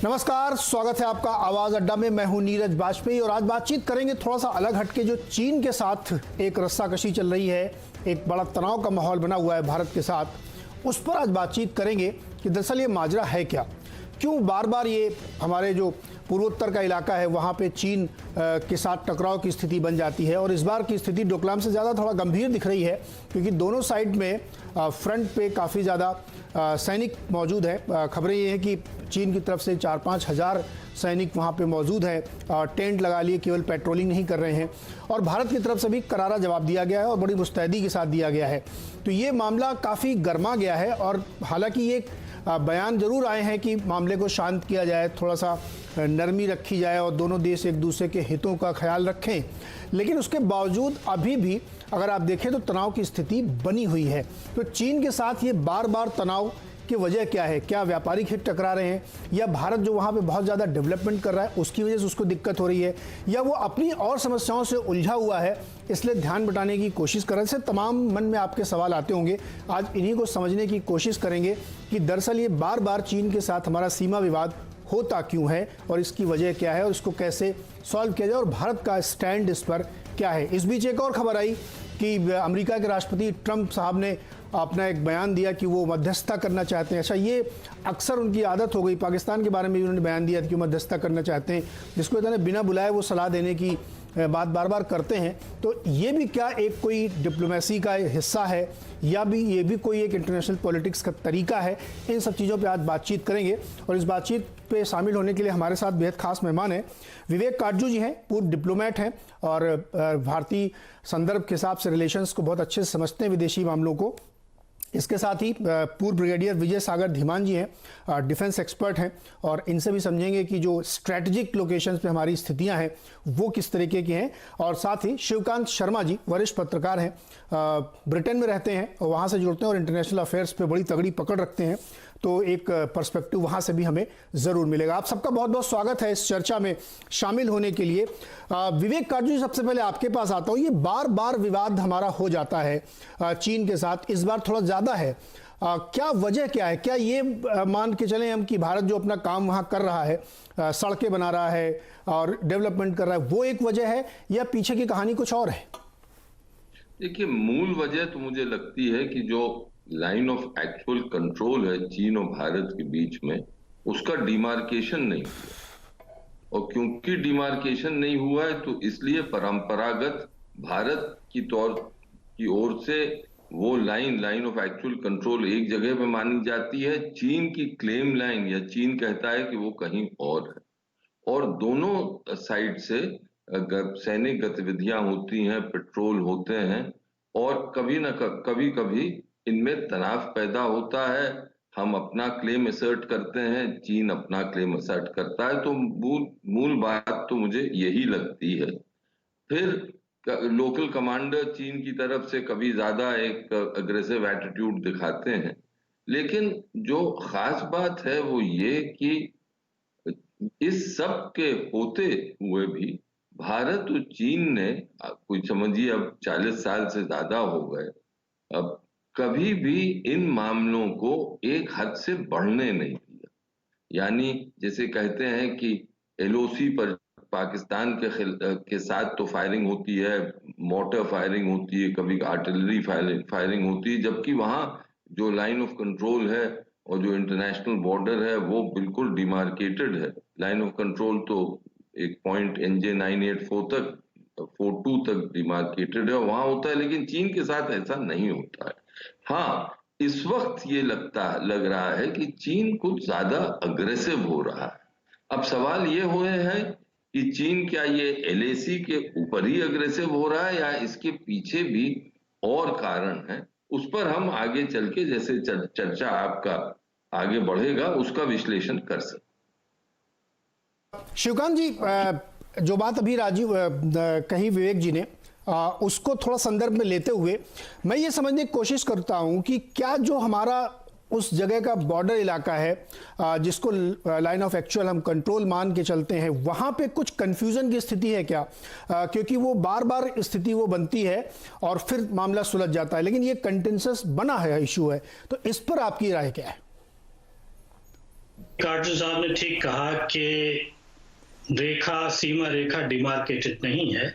नमस्कार, स्वागत है आपका आवाज अड्डा में। मैं हूं नीरज बाजपेयी और आज बातचीत करेंगे थोड़ा सा अलग हटके। जो चीन के साथ एक रस्साकशी चल रही है, एक बड़ा तनाव का माहौल बना हुआ है भारत के साथ, उस पर आज बातचीत करेंगे कि दरअसल ये माजरा है क्या, क्यों बार बार ये हमारे जो पूर्वोत्तर का इलाका है वहाँ पे चीन के साथ टकराव की स्थिति बन जाती है। और इस बार की स्थिति डोकलाम से ज़्यादा थोड़ा गंभीर दिख रही है, क्योंकि दोनों साइड में फ्रंट पे काफ़ी ज़्यादा सैनिक मौजूद हैं। खबरें ये हैं कि चीन की तरफ से 4-5 हज़ार सैनिक वहाँ पे मौजूद हैं, टेंट लगा लिए, केवल पेट्रोलिंग नहीं कर रहे हैं। और भारत की तरफ से भी करारा जवाब दिया गया है और बड़ी मुस्तैदी के साथ दिया गया है। तो ये मामला काफ़ी गर्मा गया है और हालांकि ये बयान जरूर आए हैं कि मामले को शांत किया जाए, थोड़ा सा नरमी रखी जाए और दोनों देश एक दूसरे के हितों का ख्याल रखें, लेकिन उसके बावजूद अभी भी अगर आप देखें तो तनाव की स्थिति बनी हुई है। तो चीन के साथ ये बार बार तनाव की वजह क्या है? क्या व्यापारिक हित टकरा रहे हैं, या भारत जो वहाँ पे बहुत ज़्यादा डेवलपमेंट कर रहा है उसकी वजह से उसको दिक्कत हो रही है, या वो अपनी और समस्याओं से उलझा हुआ है इसलिए ध्यान बटाने की कोशिश कर रहे हैं? से तमाम मन में आपके सवाल आते होंगे। आज इन्हीं को समझने की कोशिश करेंगे कि दरअसल ये बार बार चीन के साथ हमारा सीमा विवाद होता क्यों है और इसकी वजह क्या है और इसको कैसे सॉल्व किया जाए और भारत का स्टैंड इस पर क्या है। इस बीच एक और खबर आई कि अमेरिका के राष्ट्रपति ट्रंप साहब ने अपना एक बयान दिया कि वो मध्यस्थता करना चाहते हैं। अच्छा, ये अक्सर उनकी आदत हो गई, पाकिस्तान के बारे में भी उन्होंने बयान दिया कि वो मध्यस्थता करना चाहते हैं, जिसको इन्होंने बिना बुलाए वो सलाह देने की बात बार बार करते हैं। तो ये भी क्या एक कोई डिप्लोमेसी का हिस्सा है, या भी ये भी कोई एक इंटरनेशनल पॉलिटिक्स का तरीका है? इन सब चीज़ों पे आज बातचीत करेंगे और इस बातचीत पे शामिल होने के लिए हमारे साथ बेहद खास मेहमान हैं। विवेक काटजू जी हैं, पूर्व डिप्लोमेट हैं और भारतीय संदर्भ के हिसाब से रिलेशंस को बहुत अच्छे से समझते हैं, विदेशी मामलों को। इसके साथ ही पूर्व ब्रिगेडियर विजय सागर धीमान जी हैं, डिफेंस एक्सपर्ट हैं, और इनसे भी समझेंगे कि जो स्ट्रैटेजिक लोकेशंस पे हमारी स्थितियां हैं वो किस तरीके की हैं। और साथ ही शिवकांत शर्मा जी वरिष्ठ पत्रकार हैं, ब्रिटेन में रहते हैं और वहाँ से जुड़ते हैं और इंटरनेशनल अफेयर्स पे बड़ी तगड़ी पकड़ रखते हैं, तो एक पर्सपेक्टिव वहाँ से भी हमें ज़रूर मिलेगा। आप सबका बहुत बहुत स्वागत है इस चर्चा में शामिल होने के लिए। विवेक काटजू जी, सबसे पहले आपके पास आता हूँ। ये बार बार विवाद हमारा हो जाता है चीन के साथ, इस बार थोड़ा ज़्यादा है। क्या वजह क्या है? क्या ये मान के चलें हम कि भारत जो अपना काम वहाँ कर रहा है, सड़कें बना रहा है और डेवलपमेंट कर रहा है, वो एक वजह है, या पीछे की कहानी कुछ और है? देखिए, मूल वजह तो मुझे लगती है कि जो लाइन ऑफ एक्चुअल कंट्रोल है चीन और भारत के बीच में, उसका डिमार्केशन नहीं हुआ। और क्योंकि डिमार्केशन नहीं हुआ है तो इसलिए परंपरागत भारत की ओर से वो लाइन ऑफ एक्चुअल कंट्रोल एक जगह पे मानी जाती है। चीन की क्लेम लाइन, या चीन कहता है कि वो कहीं और है। और दोनों साइड से सैनिक गतिविधियां होती हैं, पेट्रोल होते हैं, और कभी न कभी इनमें तनाव पैदा होता है। हम अपना क्लेम असर्ट करते हैं, चीन अपना क्लेम असर्ट करता है। तो मूल बात तो मुझे यही लगती है। फिर लोकल कमांडर चीन की तरफ से कभी ज्यादा एक अग्रेसिव एटीट्यूड दिखाते हैं, लेकिन जो खास बात है वो ये कि इस सब के होते हुए भी भारत और चीन ने, कुछ समझिए अब 40 साल से ज्यादा हो गए, अब कभी भी इन मामलों को एक हद से बढ़ने नहीं दिया। यानी जैसे कहते हैं कि एलओसी पर पाकिस्तान के साथ तो फायरिंग होती है, मोर्टर फायरिंग होती है, कभी आर्टिलरी फायरिंग होती है, जबकि वहां जो लाइन ऑफ कंट्रोल है और जो इंटरनेशनल बॉर्डर है वो बिल्कुल डिमार्केटेड है। लाइन ऑफ कंट्रोल तो एक पॉइंट NJ 984 तक 42 तक डिमार्केटेड है, वहां होता है, लेकिन चीन के साथ ऐसा नहीं होता है। हाँ, इस वक्त ये लग रहा है कि चीन कुछ ज्यादा अग्रेसिव हो रहा है। अब सवाल ये हुए हैं कि चीन क्या ये LAC के ऊपर ही अग्रेसिव हो रहा है या इसके पीछे भी और कारण है। उस पर हम आगे चल के, जैसे चर्चा आपका आगे बढ़ेगा, उसका विश्लेषण कर सकते। शिवकांत जी, जो बात अभी राजीव कही विवेक जी ने, उसको थोड़ा संदर्भ में लेते हुए मैं ये समझने की कोशिश करता हूं कि क्या जो हमारा उस जगह का बॉर्डर इलाका है जिसको लाइन ऑफ एक्चुअल हम कंट्रोल मान के चलते हैं, वहां पे कुछ कंफ्यूजन की स्थिति है क्या? क्योंकि वो बार बार स्थिति वो बनती है और फिर मामला सुलझ जाता है, लेकिन ये कंटेंसस बना है, इशू है, तो इस पर आपकी राय क्या है? कार्टून साहब ने ठीक कहा कि सीमा रेखा डिमार्केटेड नहीं है,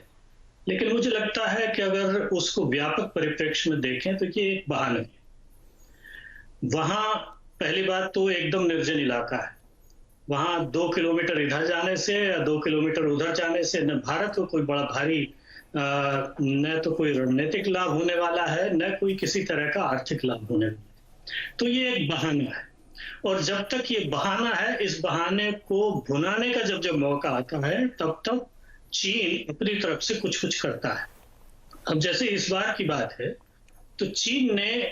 लेकिन मुझे लगता है कि अगर उसको व्यापक परिप्रेक्ष्य में देखें तो ये एक बहाना है। वहां पहली बात तो एकदम निर्जन इलाका है, वहां 2 किलोमीटर इधर जाने से या 2 किलोमीटर उधर जाने से न भारत को कोई बड़ा भारी न तो कोई रणनीतिक लाभ होने वाला है, न कोई किसी तरह का आर्थिक लाभ होने वाला है। तो ये एक बहाना है, और जब तक ये बहाना है, इस बहाने को भुनाने का जब जब मौका आता है तब तक चीन अपनी तरफ से कुछ कुछ करता है। अब जैसे इस बार की बात है, तो चीन ने,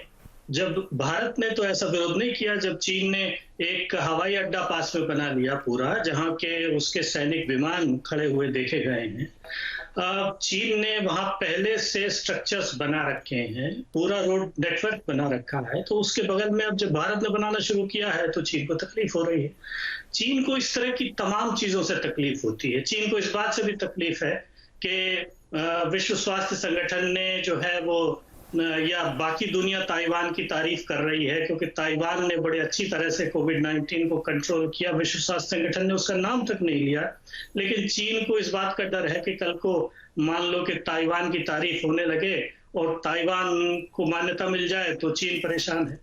जब भारत ने तो ऐसा विरोध नहीं किया, जब चीन ने एक हवाई अड्डा पास में बना लिया पूरा, जहां के उसके सैनिक विमान खड़े हुए देखे गए हैं। चीन ने वहां पहले से स्ट्रक्चर्स बना रखे हैं, पूरा रोड नेटवर्क बना रखा है, तो उसके बगल में अब जब भारत ने बनाना शुरू किया है तो चीन को तकलीफ हो रही है। चीन को इस तरह की तमाम चीजों से तकलीफ होती है। चीन को इस बात से भी तकलीफ है कि विश्व स्वास्थ्य संगठन ने जो है वो, या बाकी दुनिया ताइवान की तारीफ कर रही है, क्योंकि ताइवान ने बड़े अच्छी तरह से कोविड-19 को कंट्रोल किया। विश्व स्वास्थ्य संगठन ने उसका नाम तक नहीं लिया, लेकिन चीन को इस बात का डर है कि कल को मान लो कि ताइवान की तारीफ होने लगे और ताइवान को मान्यता मिल जाए तो चीन परेशान है।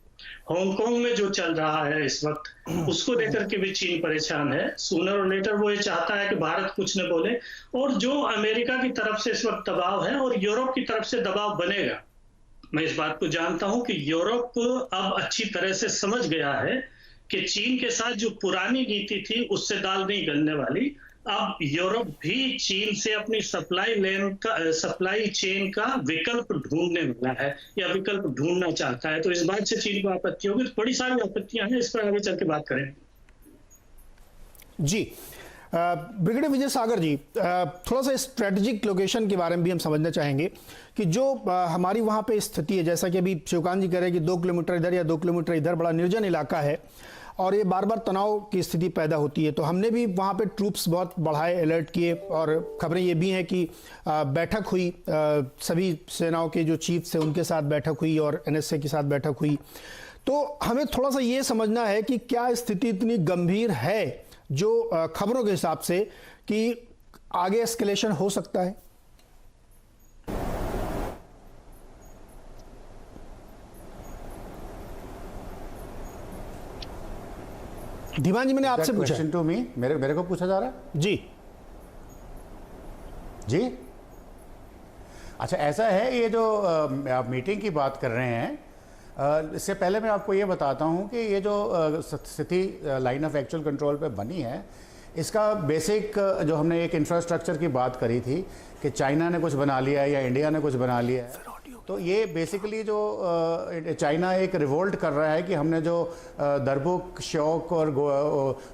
हांगकांग में जो चल रहा है इस वक्त, उसको लेकर के भी चीन परेशान है। सूनर और लेटर वो ये चाहता है कि भारत कुछ न बोले, और जो अमेरिका की तरफ से इस वक्त दबाव है और यूरोप की तरफ से दबाव बनेगा, मैं इस बात को जानता हूं कि यूरोप अब अच्छी तरह से समझ गया है कि चीन के साथ जो पुरानी नीति थी उससे दाल नहीं गलने वाली। अब यूरोप भी चीन से अपनी सप्लाई चेन का विकल्प ढूंढने वाला है, या विकल्प ढूंढना चाहता है। तो इस बात से चीन को आपत्ति होगी। तो बड़ी सारी आपत्तियां हैं, इस पर आगे चल के बात करें। जी, ब्रिगेडियर विजय सागर जी, थोड़ा सा स्ट्रेटेजिक लोकेशन के बारे में भी हम समझना चाहेंगे कि जो हमारी वहाँ पे स्थिति है, जैसा कि अभी शिवकांत जी कह रहे हैं कि 2 किलोमीटर इधर या 2 किलोमीटर इधर बड़ा निर्जन इलाका है और ये बार बार तनाव की स्थिति पैदा होती है। तो हमने भी वहाँ पे ट्रूप्स बहुत बढ़ाए, अलर्ट किए, और खबरें ये भी हैं कि बैठक हुई, सभी सेनाओं के जो चीफ्स हैं उनके साथ बैठक हुई और NSA के साथ बैठक हुई। तो हमें थोड़ा सा ये समझना है कि क्या स्थिति इतनी गंभीर है जो खबरों के हिसाब से कि आगे एस्केलेशन हो सकता है? धीमान जी, मैंने आपसे पूछा। क्वेश्चन टू मी, मेरे को पूछा जा रहा है? जी जी, अच्छा ऐसा है, ये जो आप मीटिंग की बात कर रहे हैं, इससे पहले मैं आपको ये बताता हूँ कि ये जो स्थिति लाइन ऑफ एक्चुअल कंट्रोल पे बनी है, इसका बेसिक जो हमने एक इंफ्रास्ट्रक्चर की बात करी थी कि चाइना ने कुछ बना लिया है या इंडिया ने कुछ बना लिया है, तो ये बेसिकली जो चाइना एक रिवोल्ट कर रहा है कि हमने जो दरबुक, श्योक और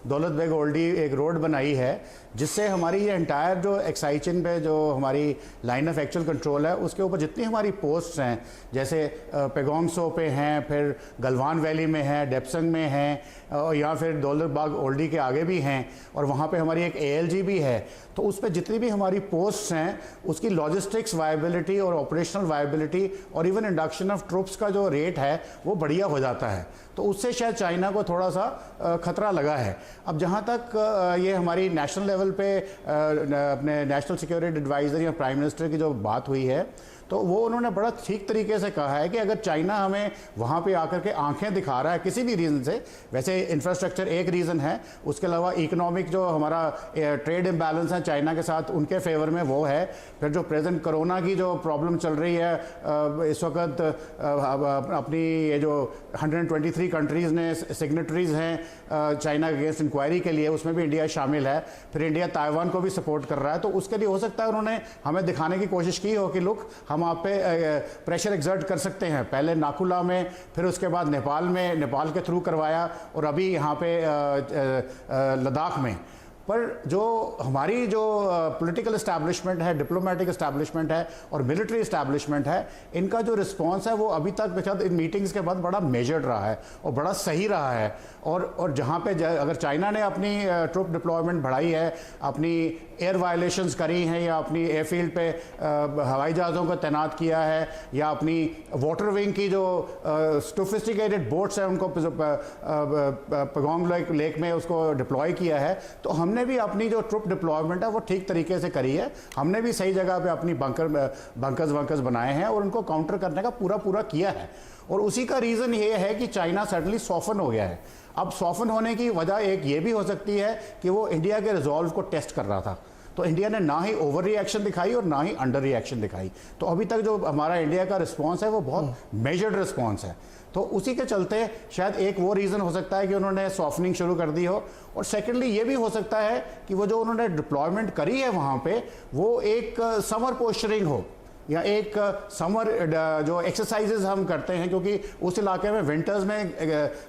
दौलत बेग ओल्डी एक रोड बनाई है, जिससे हमारी ये एंटायर जो एक्साइचिन पे जो हमारी लाइन ऑफ एक्चुअल कंट्रोल है, उसके ऊपर जितनी हमारी पोस्ट्स हैं, जैसे पेगोंग सो पे हैं, फिर गलवान वैली में हैं, डेप्संग में हैं, और या फिर दौलत बाग ओल्डी के आगे भी हैं, और वहाँ पे हमारी एक ALG भी है। तो उस पर जितनी भी हमारी पोस्ट्स हैं, उसकी लॉजिस्टिक्स वायबिलिटी और ऑपरेशनल वायबिलिटी और इवन इंडक्शन ऑफ ट्रूप्स का जो रेट है वो बढ़िया हो जाता है। तो उससे शायद चाइना को थोड़ा सा खतरा लगा है। अब जहाँ तक ये हमारी नेशनल लेवल पे अपने नेशनल सिक्योरिटी एडवाइज़र या प्राइम मिनिस्टर की जो बात हुई है, तो वो उन्होंने बड़ा ठीक तरीके से कहा है कि अगर चाइना हमें वहाँ पे आकर के आंखें दिखा रहा है किसी भी रीज़न से, वैसे इंफ्रास्ट्रक्चर एक रीज़न है, उसके अलावा इकोनॉमिक जो हमारा ट्रेड इम्बैलेंस है चाइना के साथ, उनके फेवर में वो है, फिर जो प्रेजेंट कोरोना की जो प्रॉब्लम चल रही है इस वक्त, अपनी ये जो 123 कंट्रीज़ ने सिग्नेटरीज हैं चाइना के अगेंस्ट इंक्वायरी के लिए, उसमें भी इंडिया शामिल है, फिर इंडिया ताइवान को भी सपोर्ट कर रहा है। तो उसके लिए हो सकता है उन्होंने हमें दिखाने की कोशिश की हो कि लुक, हम आप पे प्रेशर एक्सर्ट कर सकते हैं। पहले नाकुला में, फिर उसके बाद नेपाल में, नेपाल के थ्रू करवाया, और अभी यहाँ पे लद्दाख में। पर जो हमारी जो पॉलिटिकल इस्टेब्लिशमेंट है, डिप्लोमेटिक इस्टेब्लिशमेंट है और मिलिट्री इस्टेब्लिशमेंट है, इनका जो रिस्पांस है वो अभी तक शायद इन मीटिंग्स के बाद बड़ा मेजर्ड रहा है और बड़ा सही रहा है। और जहाँ पे अगर चाइना ने अपनी ट्रुप डिप्लॉयमेंट बढ़ाई है, अपनी एयर वायलेशंस करी हैं या अपनी एयरफील्ड पे हवाई जहाज़ों को तैनात किया है या अपनी वाटर विंग की जो सोफिस्टिकेटेड बोट्स हैं उनको पेगोंग लेक में उसको डिप्लॉय किया है, तो हमने भी अपनी जो ट्रुप डिप्लॉयमेंट है वो ठीक तरीके से करी है। हमने भी सही जगह पे अपनी बंकर्स बनाए हैं और उनको काउंटर करने का पूरा किया है। और उसी का रीज़न ये है कि चाइना सडनली सॉफन हो गया है। अब सॉफन होने की वजह एक ये भी हो सकती है कि वो इंडिया के रिजॉल्व को टेस्ट कर रहा था, तो इंडिया ने ना ही ओवर रिएक्शन दिखाई और ना ही अंडर रिएक्शन दिखाई। तो अभी तक जो हमारा इंडिया का रिस्पांस है वो बहुत मेजर्ड रिस्पांस है। तो उसी के चलते शायद एक वो रीज़न हो सकता है कि उन्होंने सॉफ्टनिंग शुरू कर दी हो। और सेकेंडली ये भी हो सकता है कि वो जो उन्होंने डिप्लॉयमेंट करी है वहाँ पे वो एक समर पोस्चरिंग हो या एक समर जो एक्सरसाइजेज हम करते हैं, क्योंकि उस इलाके में विंटर्स में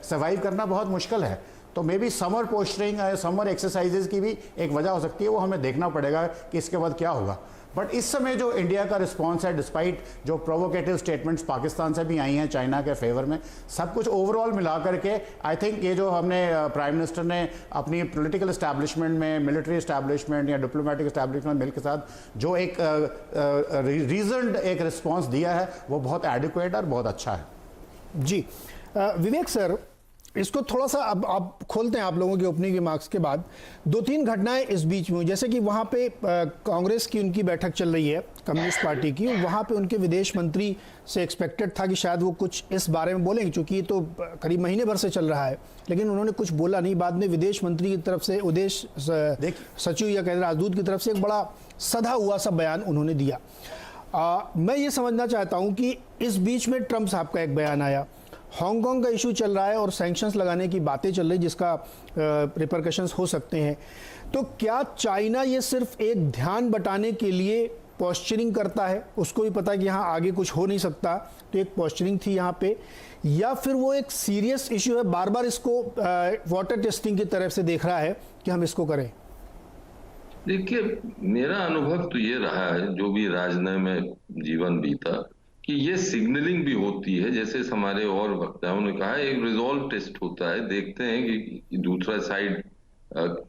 सर्वाइव करना बहुत मुश्किल है। तो may be summer posturing summer exercises की भी एक वजह हो सकती है, वो हमें देखना पड़ेगा कि इसके बाद क्या होगा। बट इस समय जो इंडिया का रिस्पांस है, डिस्पाइट जो प्रोवोकेटिव स्टेटमेंट्स पाकिस्तान से भी आई हैं चाइना के फेवर में, सब कुछ ओवरऑल मिला करके आई थिंक ये जो हमने प्राइम मिनिस्टर ने अपनी पॉलिटिकल एस्टैब्लिशमेंट में, मिलिट्री एस्टैब्लिशमेंट या डिप्लोमेटिक एस्टैब्लिशमेंट मिल के साथ जो एक रीजन्ड एक रिस्पांस दिया है वो बहुत एडिक्वेट और बहुत अच्छा है। जी विवेक सर, इसको थोड़ा सा अब आप खोलते हैं। आप लोगों के ओपनिंग रिमार्क्स के बाद 2-3 घटनाएं इस बीच में, जैसे कि वहाँ पे कांग्रेस की उनकी बैठक चल रही है, कम्युनिस्ट पार्टी की, वहाँ पे उनके विदेश मंत्री से एक्सपेक्टेड था कि शायद वो कुछ इस बारे में बोलेंगे, क्योंकि ये तो करीब महीने भर से चल रहा है, लेकिन उन्होंने कुछ बोला नहीं। बाद में विदेश मंत्री की तरफ से, विदेश सचिव या कह राजदूत की तरफ से एक बड़ा सधा हुआ सा बयान उन्होंने दिया। मैं ये समझना चाहता हूँ कि इस बीच में ट्रंप साहब का एक बयान आया, हांगकांग का इशू चल रहा है और सैंक्शंस लगाने की बातें चल रही, जिसका रिपरकशंस हो सकते हैं। तो क्या चाइना ये सिर्फ एक ध्यान बटाने के लिए पोस्चरिंग करता है, उसको भी पता है कि यहाँ आगे कुछ हो नहीं सकता, तो एक पोस्चरिंग थी यहाँ पे, या फिर वो एक सीरियस इशू है, बार बार इसको वाटर टेस्टिंग की तरफ से देख रहा है कि हम इसको करें? देखिए, मेरा अनुभव तो ये रहा है, जो भी राजनय में जीवन बीता, कि ये सिग्नलिंग भी होती है। जैसे हमारे और वक्ताओं ने कहा, एक रिजॉल्व टेस्ट होता है, देखते हैं कि दूसरा साइड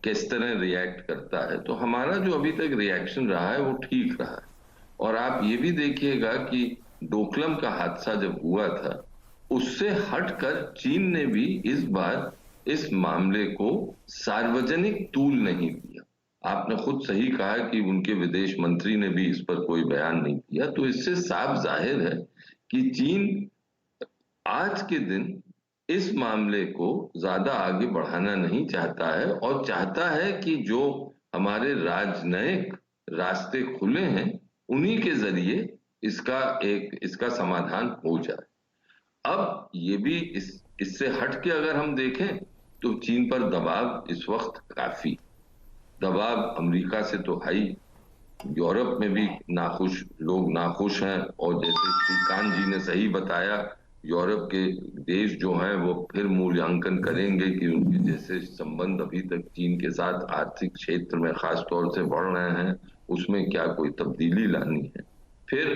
किस तरह रिएक्ट करता है। तो हमारा जो अभी तक रिएक्शन रहा है वो ठीक रहा है। और आप ये भी देखिएगा कि डोकलम का हादसा जब हुआ था, उससे हटकर चीन ने भी इस बार इस मामले को सार्वजनिक तूल नहीं दिया। आपने खुद सही कहा कि उनके विदेश मंत्री ने भी इस पर कोई बयान नहीं दिया। तो इससे साफ जाहिर है कि चीन आज के दिन इस मामले को ज्यादा आगे बढ़ाना नहीं चाहता है, और चाहता है कि जो हमारे राजनयिक रास्ते खुले हैं उन्हीं के जरिए इसका समाधान हो जाए। अब ये भी इससे हट के अगर हम देखें तो चीन पर दबाव इस वक्त काफी, दबाव अमेरिका से तो है ही, यूरोप में भी लोग नाखुश हैं। और जैसे श्रीकांत जी ने सही बताया, यूरोप के देश जो हैं वो फिर मूल्यांकन करेंगे कि उनके जैसे संबंध अभी तक चीन के साथ आर्थिक क्षेत्र में खास तौर से बढ़ रहे हैं, उसमें क्या कोई तब्दीली लानी है। फिर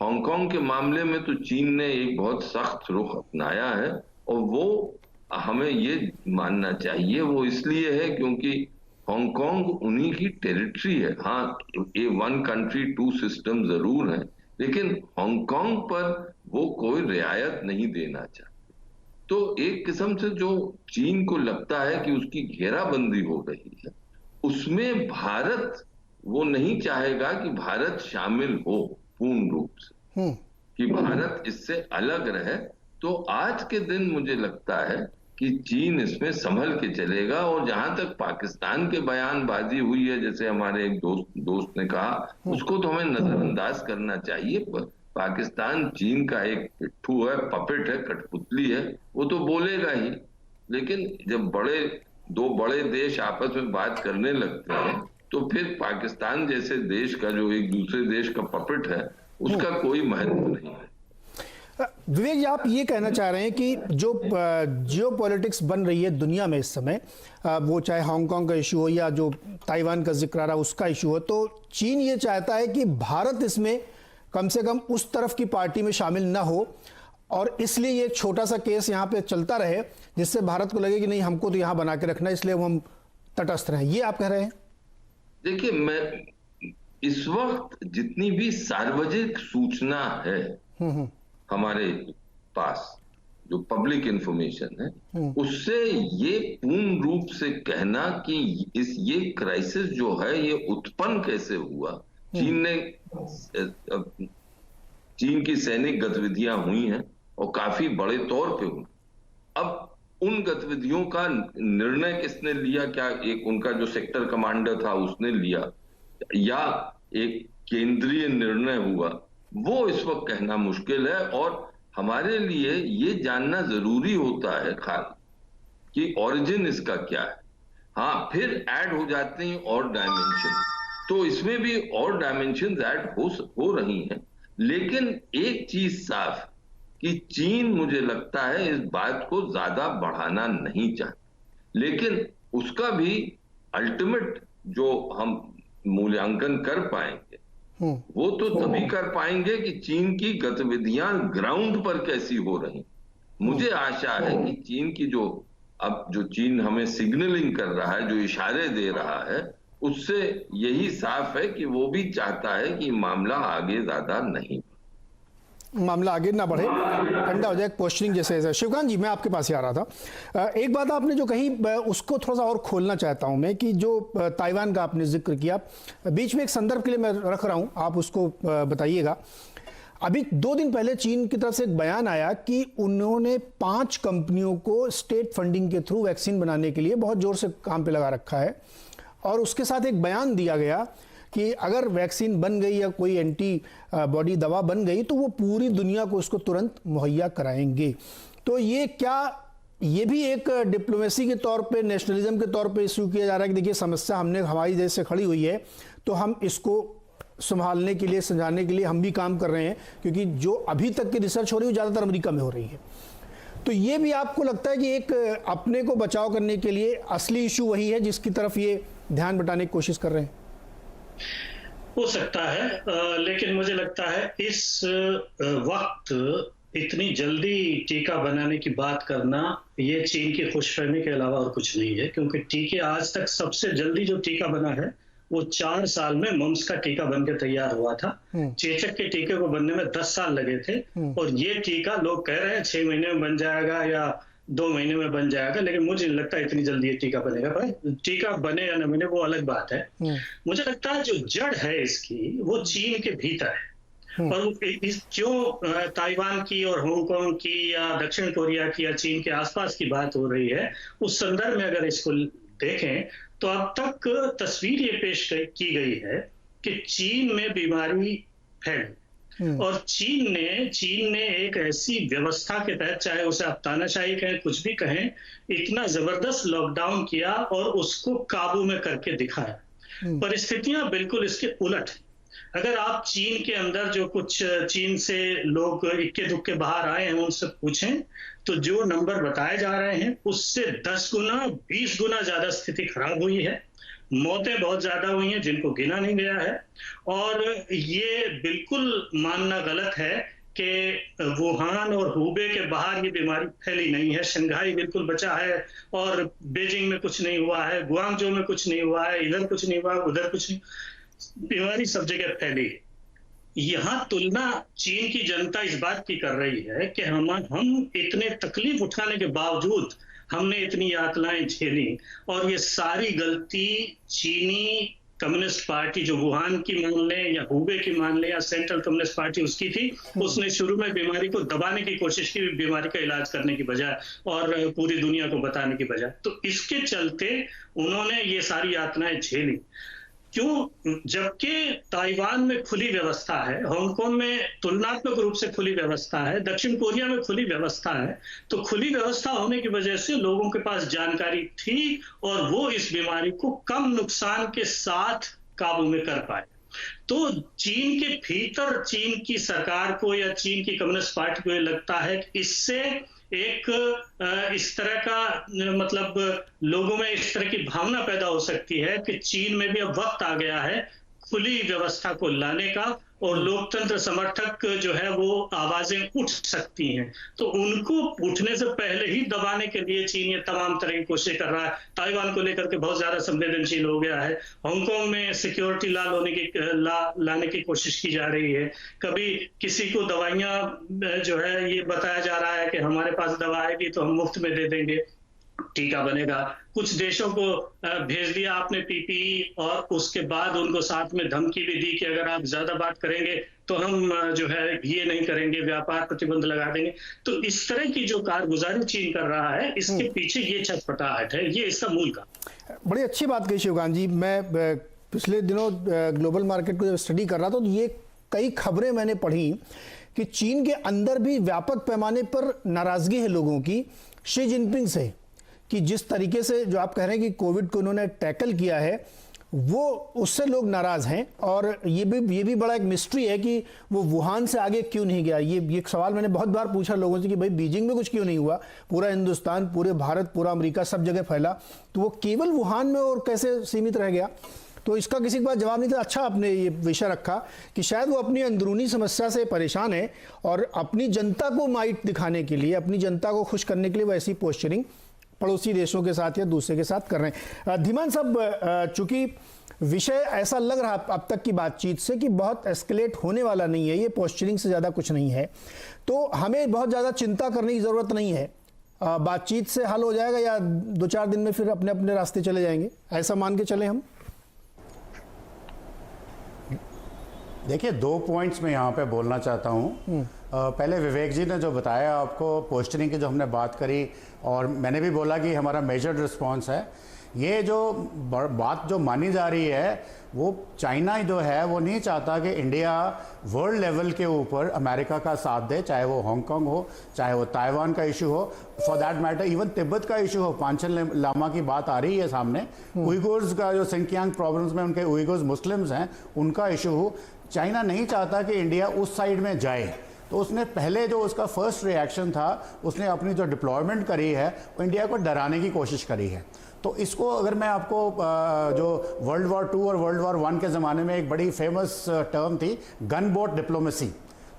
हांगकांग के मामले में तो चीन ने एक बहुत सख्त रुख अपनाया है, और वो हमें ये मानना चाहिए वो इसलिए है क्योंकि हांगकांग उन्हीं की टेरिटरी है। हाँ, ये 1 कंट्री 2 सिस्टम जरूर है, लेकिन हांगकांग पर वो कोई रियायत नहीं देना चाहते। तो एक किस्म से जो चीन को लगता है कि उसकी घेराबंदी हो रही है, उसमें भारत वो नहीं चाहेगा कि भारत शामिल हो पूर्ण रूप से, कि भारत इससे अलग रहे। तो आज के दिन मुझे लगता है कि चीन इसमें संभल के चलेगा। और जहां तक पाकिस्तान के बयानबाजी हुई है, जैसे हमारे एक दोस्त ने कहा, उसको तो हमें नजरअंदाज करना चाहिए। पाकिस्तान चीन का एक पिट्ठू है, पपेट है, कठपुतली है, वो तो बोलेगा ही। लेकिन जब दो बड़े देश आपस में बात करने लगते हैं, तो फिर पाकिस्तान जैसे देश का जो एक दूसरे देश का पपेट है, उसका कोई महत्व नहीं है। विवेक जी, आप ये कहना चाह रहे हैं कि जो जियो पॉलिटिक्स बन रही है दुनिया में इस समय, वो चाहे हांगकांग का इशू हो या जो ताइवान का जिक्र आ रहा है उसका इशू हो, तो चीन ये चाहता है कि भारत इसमें कम से कम उस तरफ की पार्टी में शामिल ना हो, और इसलिए ये एक छोटा सा केस यहाँ पे चलता रहे जिससे भारत को लगे कि नहीं, हमको तो यहाँ बना के रखना है, इसलिए हम तटस्थ रहें। ये आप कह रहे हैं? देखिए, मैं इस वक्त जितनी भी सार्वजनिक सूचना है हमारे पास, जो पब्लिक इंफॉर्मेशन है, उससे ये पूर्ण रूप से कहना कि ये क्राइसिस जो है ये उत्पन्न कैसे हुआ, चीन की सैनिक गतिविधियां हुई हैं और काफी बड़े तौर पे हुई। अब उन गतिविधियों का निर्णय किसने लिया? क्या एक उनका जो सेक्टर कमांडर था उसने लिया, या एक केंद्रीय निर्णय हुआ? वो इस वक्त कहना मुश्किल है, और हमारे लिए ये जानना जरूरी होता है खाली कि ओरिजिन इसका क्या है। हाँ, फिर ऐड हो जाते हैं और डायमेंशन, तो इसमें भी और डायमेंशन ऐड हो रही हैं। लेकिन एक चीज साफ कि चीन, मुझे लगता है, इस बात को ज्यादा बढ़ाना नहीं चाहता, लेकिन उसका भी अल्टीमेट जो हम मूल्यांकन कर पाएंगे वो तो तभी कर पाएंगे कि चीन की गतिविधियां ग्राउंड पर कैसी हो रही। मुझे आशा है कि चीन की जो चीन हमें सिग्नलिंग कर रहा है, जो इशारे दे रहा है, उससे यही साफ है कि वो भी चाहता है कि मामला आगे ज्यादा ना बढ़े, ठंडा हो जाए, क्वेश्चनिंग जैसे। शिवकांत जी, मैं आपके पास ही आ रहा था। एक बात आपने जो कही उसको थोड़ा सा और खोलना चाहता हूं मैं, कि जो ताइवान का आपने जिक्र किया, बीच में एक संदर्भ के लिए मैं रख रहा हूं, आप उसको बताइएगा। अभी 2 दिन पहले चीन की तरफ से एक बयान आया कि उन्होंने 5 कंपनियों को स्टेट फंडिंग के थ्रू वैक्सीन बनाने के लिए बहुत जोर से काम पे लगा रखा है, और उसके साथ एक बयान दिया गया कि अगर वैक्सीन बन गई या कोई एंटीबॉडी दवा बन गई तो वो पूरी दुनिया को उसको तुरंत मुहैया कराएंगे। तो ये क्या, ये भी एक डिप्लोमेसी के तौर पे, नेशनलिज्म के तौर पे इशू किया जा रहा है कि देखिए, समस्या हमने हमारी देश से खड़ी हुई है, तो हम इसको संभालने के लिए, समझाने के लिए हम भी काम कर रहे हैं, क्योंकि जो अभी तक की रिसर्च हो रही है ज़्यादातर अमेरिका में हो रही है। तो ये भी आपको लगता है कि एक अपने को बचाव करने के लिए असली इशू वही है जिसकी तरफ ये ध्यान बटाने की कोशिश कर रहे हैं? हो सकता है, लेकिन मुझे लगता है इस वक्त इतनी जल्दी टीका बनाने की बात करना ये चीन की खुशफहमी के अलावा और कुछ नहीं है, क्योंकि टीके आज तक सबसे जल्दी जो टीका बना है वो 4 साल में मम्स का टीका बनकर तैयार हुआ था। चेचक के टीके को बनने में 10 साल लगे थे, और ये टीका लोग कह रहे हैं 6 महीने में बन जाएगा या 2 महीने में बन जाएगा, लेकिन मुझे नहीं लगता इतनी जल्दी ये टीका बनेगा। भाई, टीका बने या न बने वो अलग बात है। मुझे लगता है जो जड़ है इसकी वो चीन के भीतर है, और क्यों ताइवान की और हांगकांग की या दक्षिण कोरिया की या चीन के आसपास की बात हो रही है, उस संदर्भ में अगर इसको देखें तो अब तक तस्वीर ये पेश की गई है कि चीन में बीमारी फैली, और चीन ने एक ऐसी व्यवस्था के तहत, चाहे उसे आप तानाशाही कहें, कुछ भी कहें, इतना जबरदस्त लॉकडाउन किया और उसको काबू में करके दिखाया। परिस्थितियां बिल्कुल इसके उलट हैं। अगर आप चीन के अंदर जो कुछ चीन से लोग इक्के दुक्के बाहर आए हैं उनसे पूछें, तो जो नंबर बताए जा रहे हैं उससे 10 गुना 20 गुना ज्यादा स्थिति खराब हुई है। मौतें बहुत ज्यादा हुई हैं जिनको गिना नहीं गया है, और ये बिल्कुल मानना गलत है कि वुहान और हुबे के बाहर ये बीमारी फैली नहीं है। शंघाई बिल्कुल बचा है, और बीजिंग में कुछ नहीं हुआ है, गुआंगझो में कुछ नहीं हुआ है, इधर कुछ नहीं हुआ, उधर कुछ नहीं, बीमारी सब जगह फैली है। यहाँ तुलना चीन की जनता इस बात की कर रही है कि हम इतने तकलीफ उठाने के बावजूद हमने इतनी यातनाएं झेली, और ये सारी गलती चीनी कम्युनिस्ट पार्टी, जो वुहान की मान लें या हुबे की मान लें या सेंट्रल कम्युनिस्ट पार्टी उसकी थी, उसने शुरू में बीमारी को दबाने की कोशिश की, बीमारी का इलाज करने की बजाय और पूरी दुनिया को बताने की बजाय। तो इसके चलते उन्होंने ये सारी यातनाएं झेली। क्यों? जबकि ताइवान में खुली व्यवस्था है, हांगकांग में तुलनात्मक रूप से खुली व्यवस्था है, दक्षिण कोरिया में खुली व्यवस्था है, तो खुली व्यवस्था होने की वजह से लोगों के पास जानकारी थी और वो इस बीमारी को कम नुकसान के साथ काबू में कर पाए। तो चीन के भीतर चीन की सरकार को या चीन की कम्युनिस्ट पार्टी को ये लगता है कि इससे एक इस तरह का मतलब लोगों में इस तरह की भावना पैदा हो सकती है कि चीन में भी अब वक्त आ गया है खुली व्यवस्था को लाने का, और लोकतंत्र समर्थक जो है वो आवाजें उठ सकती हैं। तो उनको उठने से पहले ही दबाने के लिए चीन ये तमाम तरह की कोशिश कर रहा है। ताइवान को लेकर के बहुत ज्यादा संवेदनशील हो गया है। हांगकांग में सिक्योरिटी लाने की कोशिश की जा रही है। कभी किसी को दवाइयां जो है ये बताया जा रहा है कि हमारे पास दवा आएगी तो हम मुफ्त में दे देंगे, टीका बनेगा। कुछ देशों को भेज दिया आपने पीपीई, और उसके बाद उनको साथ में धमकी भी दी कि अगर आप ज्यादा बात करेंगे तो हम जो है ये नहीं करेंगे, व्यापार प्रतिबंध लगा देंगे। तो इस तरह की जो कारगुजारी चीन कर रहा है, इसके पीछे ये छटपटाहट है, ये इसका मूल कारण। बड़ी अच्छी बात कही शिवकांत जी। मैं पिछले दिनों ग्लोबल मार्केट को जब स्टडी कर रहा था तो ये कई खबरें मैंने पढ़ी कि चीन के अंदर भी व्यापक पैमाने पर नाराजगी है लोगों की शी जिनपिंग से, कि जिस तरीके से जो आप कह रहे हैं कि कोविड को उन्होंने टैकल किया है वो उससे लोग नाराज हैं। और ये भी बड़ा एक मिस्ट्री है कि वो वुहान से आगे क्यों नहीं गया। ये एक सवाल मैंने बहुत बार पूछा लोगों से कि भाई बीजिंग में कुछ क्यों नहीं हुआ, पूरा हिंदुस्तान, पूरे भारत, पूरा अमेरिका सब जगह फैला, तो वो केवल वुहान में और कैसे सीमित रह गया। तो इसका किसी के पास जवाब नहीं था। अच्छा आपने ये विषय रखा कि शायद वो अपनी अंदरूनी समस्या से परेशान है और अपनी जनता को माइट दिखाने के लिए, अपनी जनता को खुश करने के लिए वो ऐसी पोस्चरिंग पड़ोसी देशों के साथ या दूसरे के साथ कर रहे हैं। धीमान साहब, चूंकि विषय ऐसा लग रहा अब तक की बातचीत से कि बहुत एस्केलेट होने वाला नहीं है, ये पोस्चरिंग से ज़्यादा कुछ नहीं है, तो हमें बहुत ज़्यादा चिंता करने की ज़रूरत नहीं है। बातचीत से हल हो जाएगा या 2-4 दिन में फिर अपने अपने रास्ते चले जाएंगे, ऐसा मान के चले हम? देखिए, 2 पॉइंट्स मैं यहाँ पे बोलना चाहता हूँ। पहले विवेक जी ने जो बताया आपको पोस्चरिंग की जो हमने बात करी, और मैंने भी बोला कि हमारा मेजर्ड रिस्पांस है, ये जो बात जो मानी जा रही है वो चाइना जो है वो नहीं चाहता कि इंडिया वर्ल्ड लेवल के ऊपर अमेरिका का साथ दे, चाहे वो हांगकांग हो, चाहे वो ताइवान का इशू हो, for that matter even Tibet का इशू हो। पांचन लामा की बात आ रही है सामने, उइगुर्स का जो सिंकियांग प्रॉब्लम्स में उनके उइगुर्स मुस्लिम्स हैं उनका इशू हो। चाइना नहीं चाहता कि इंडिया उस साइड में जाए, तो उसने पहले जो उसका फर्स्ट रिएक्शन था, उसने अपनी जो डिप्लॉयमेंट करी है वो इंडिया को डराने की कोशिश करी है। तो इसको अगर मैं आपको जो वर्ल्ड वॉर 2 और वर्ल्ड वॉर 1 के ज़माने में एक बड़ी फेमस टर्म थी गन बोट डिप्लोमेसी,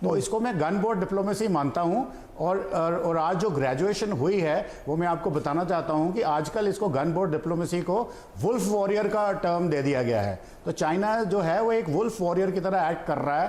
तो इसको मैं गन बोट डिप्लोमेसी मानता हूँ। और आज जो ग्रेजुएशन हुई है वो मैं आपको बताना चाहता हूँ कि आजकल इसको गन बोट डिप्लोमेसी को वुल्फ वॉरियर का टर्म दे दिया गया है। तो चाइना जो है वो एक वुल्फ वॉरियर की तरह एक्ट कर रहा है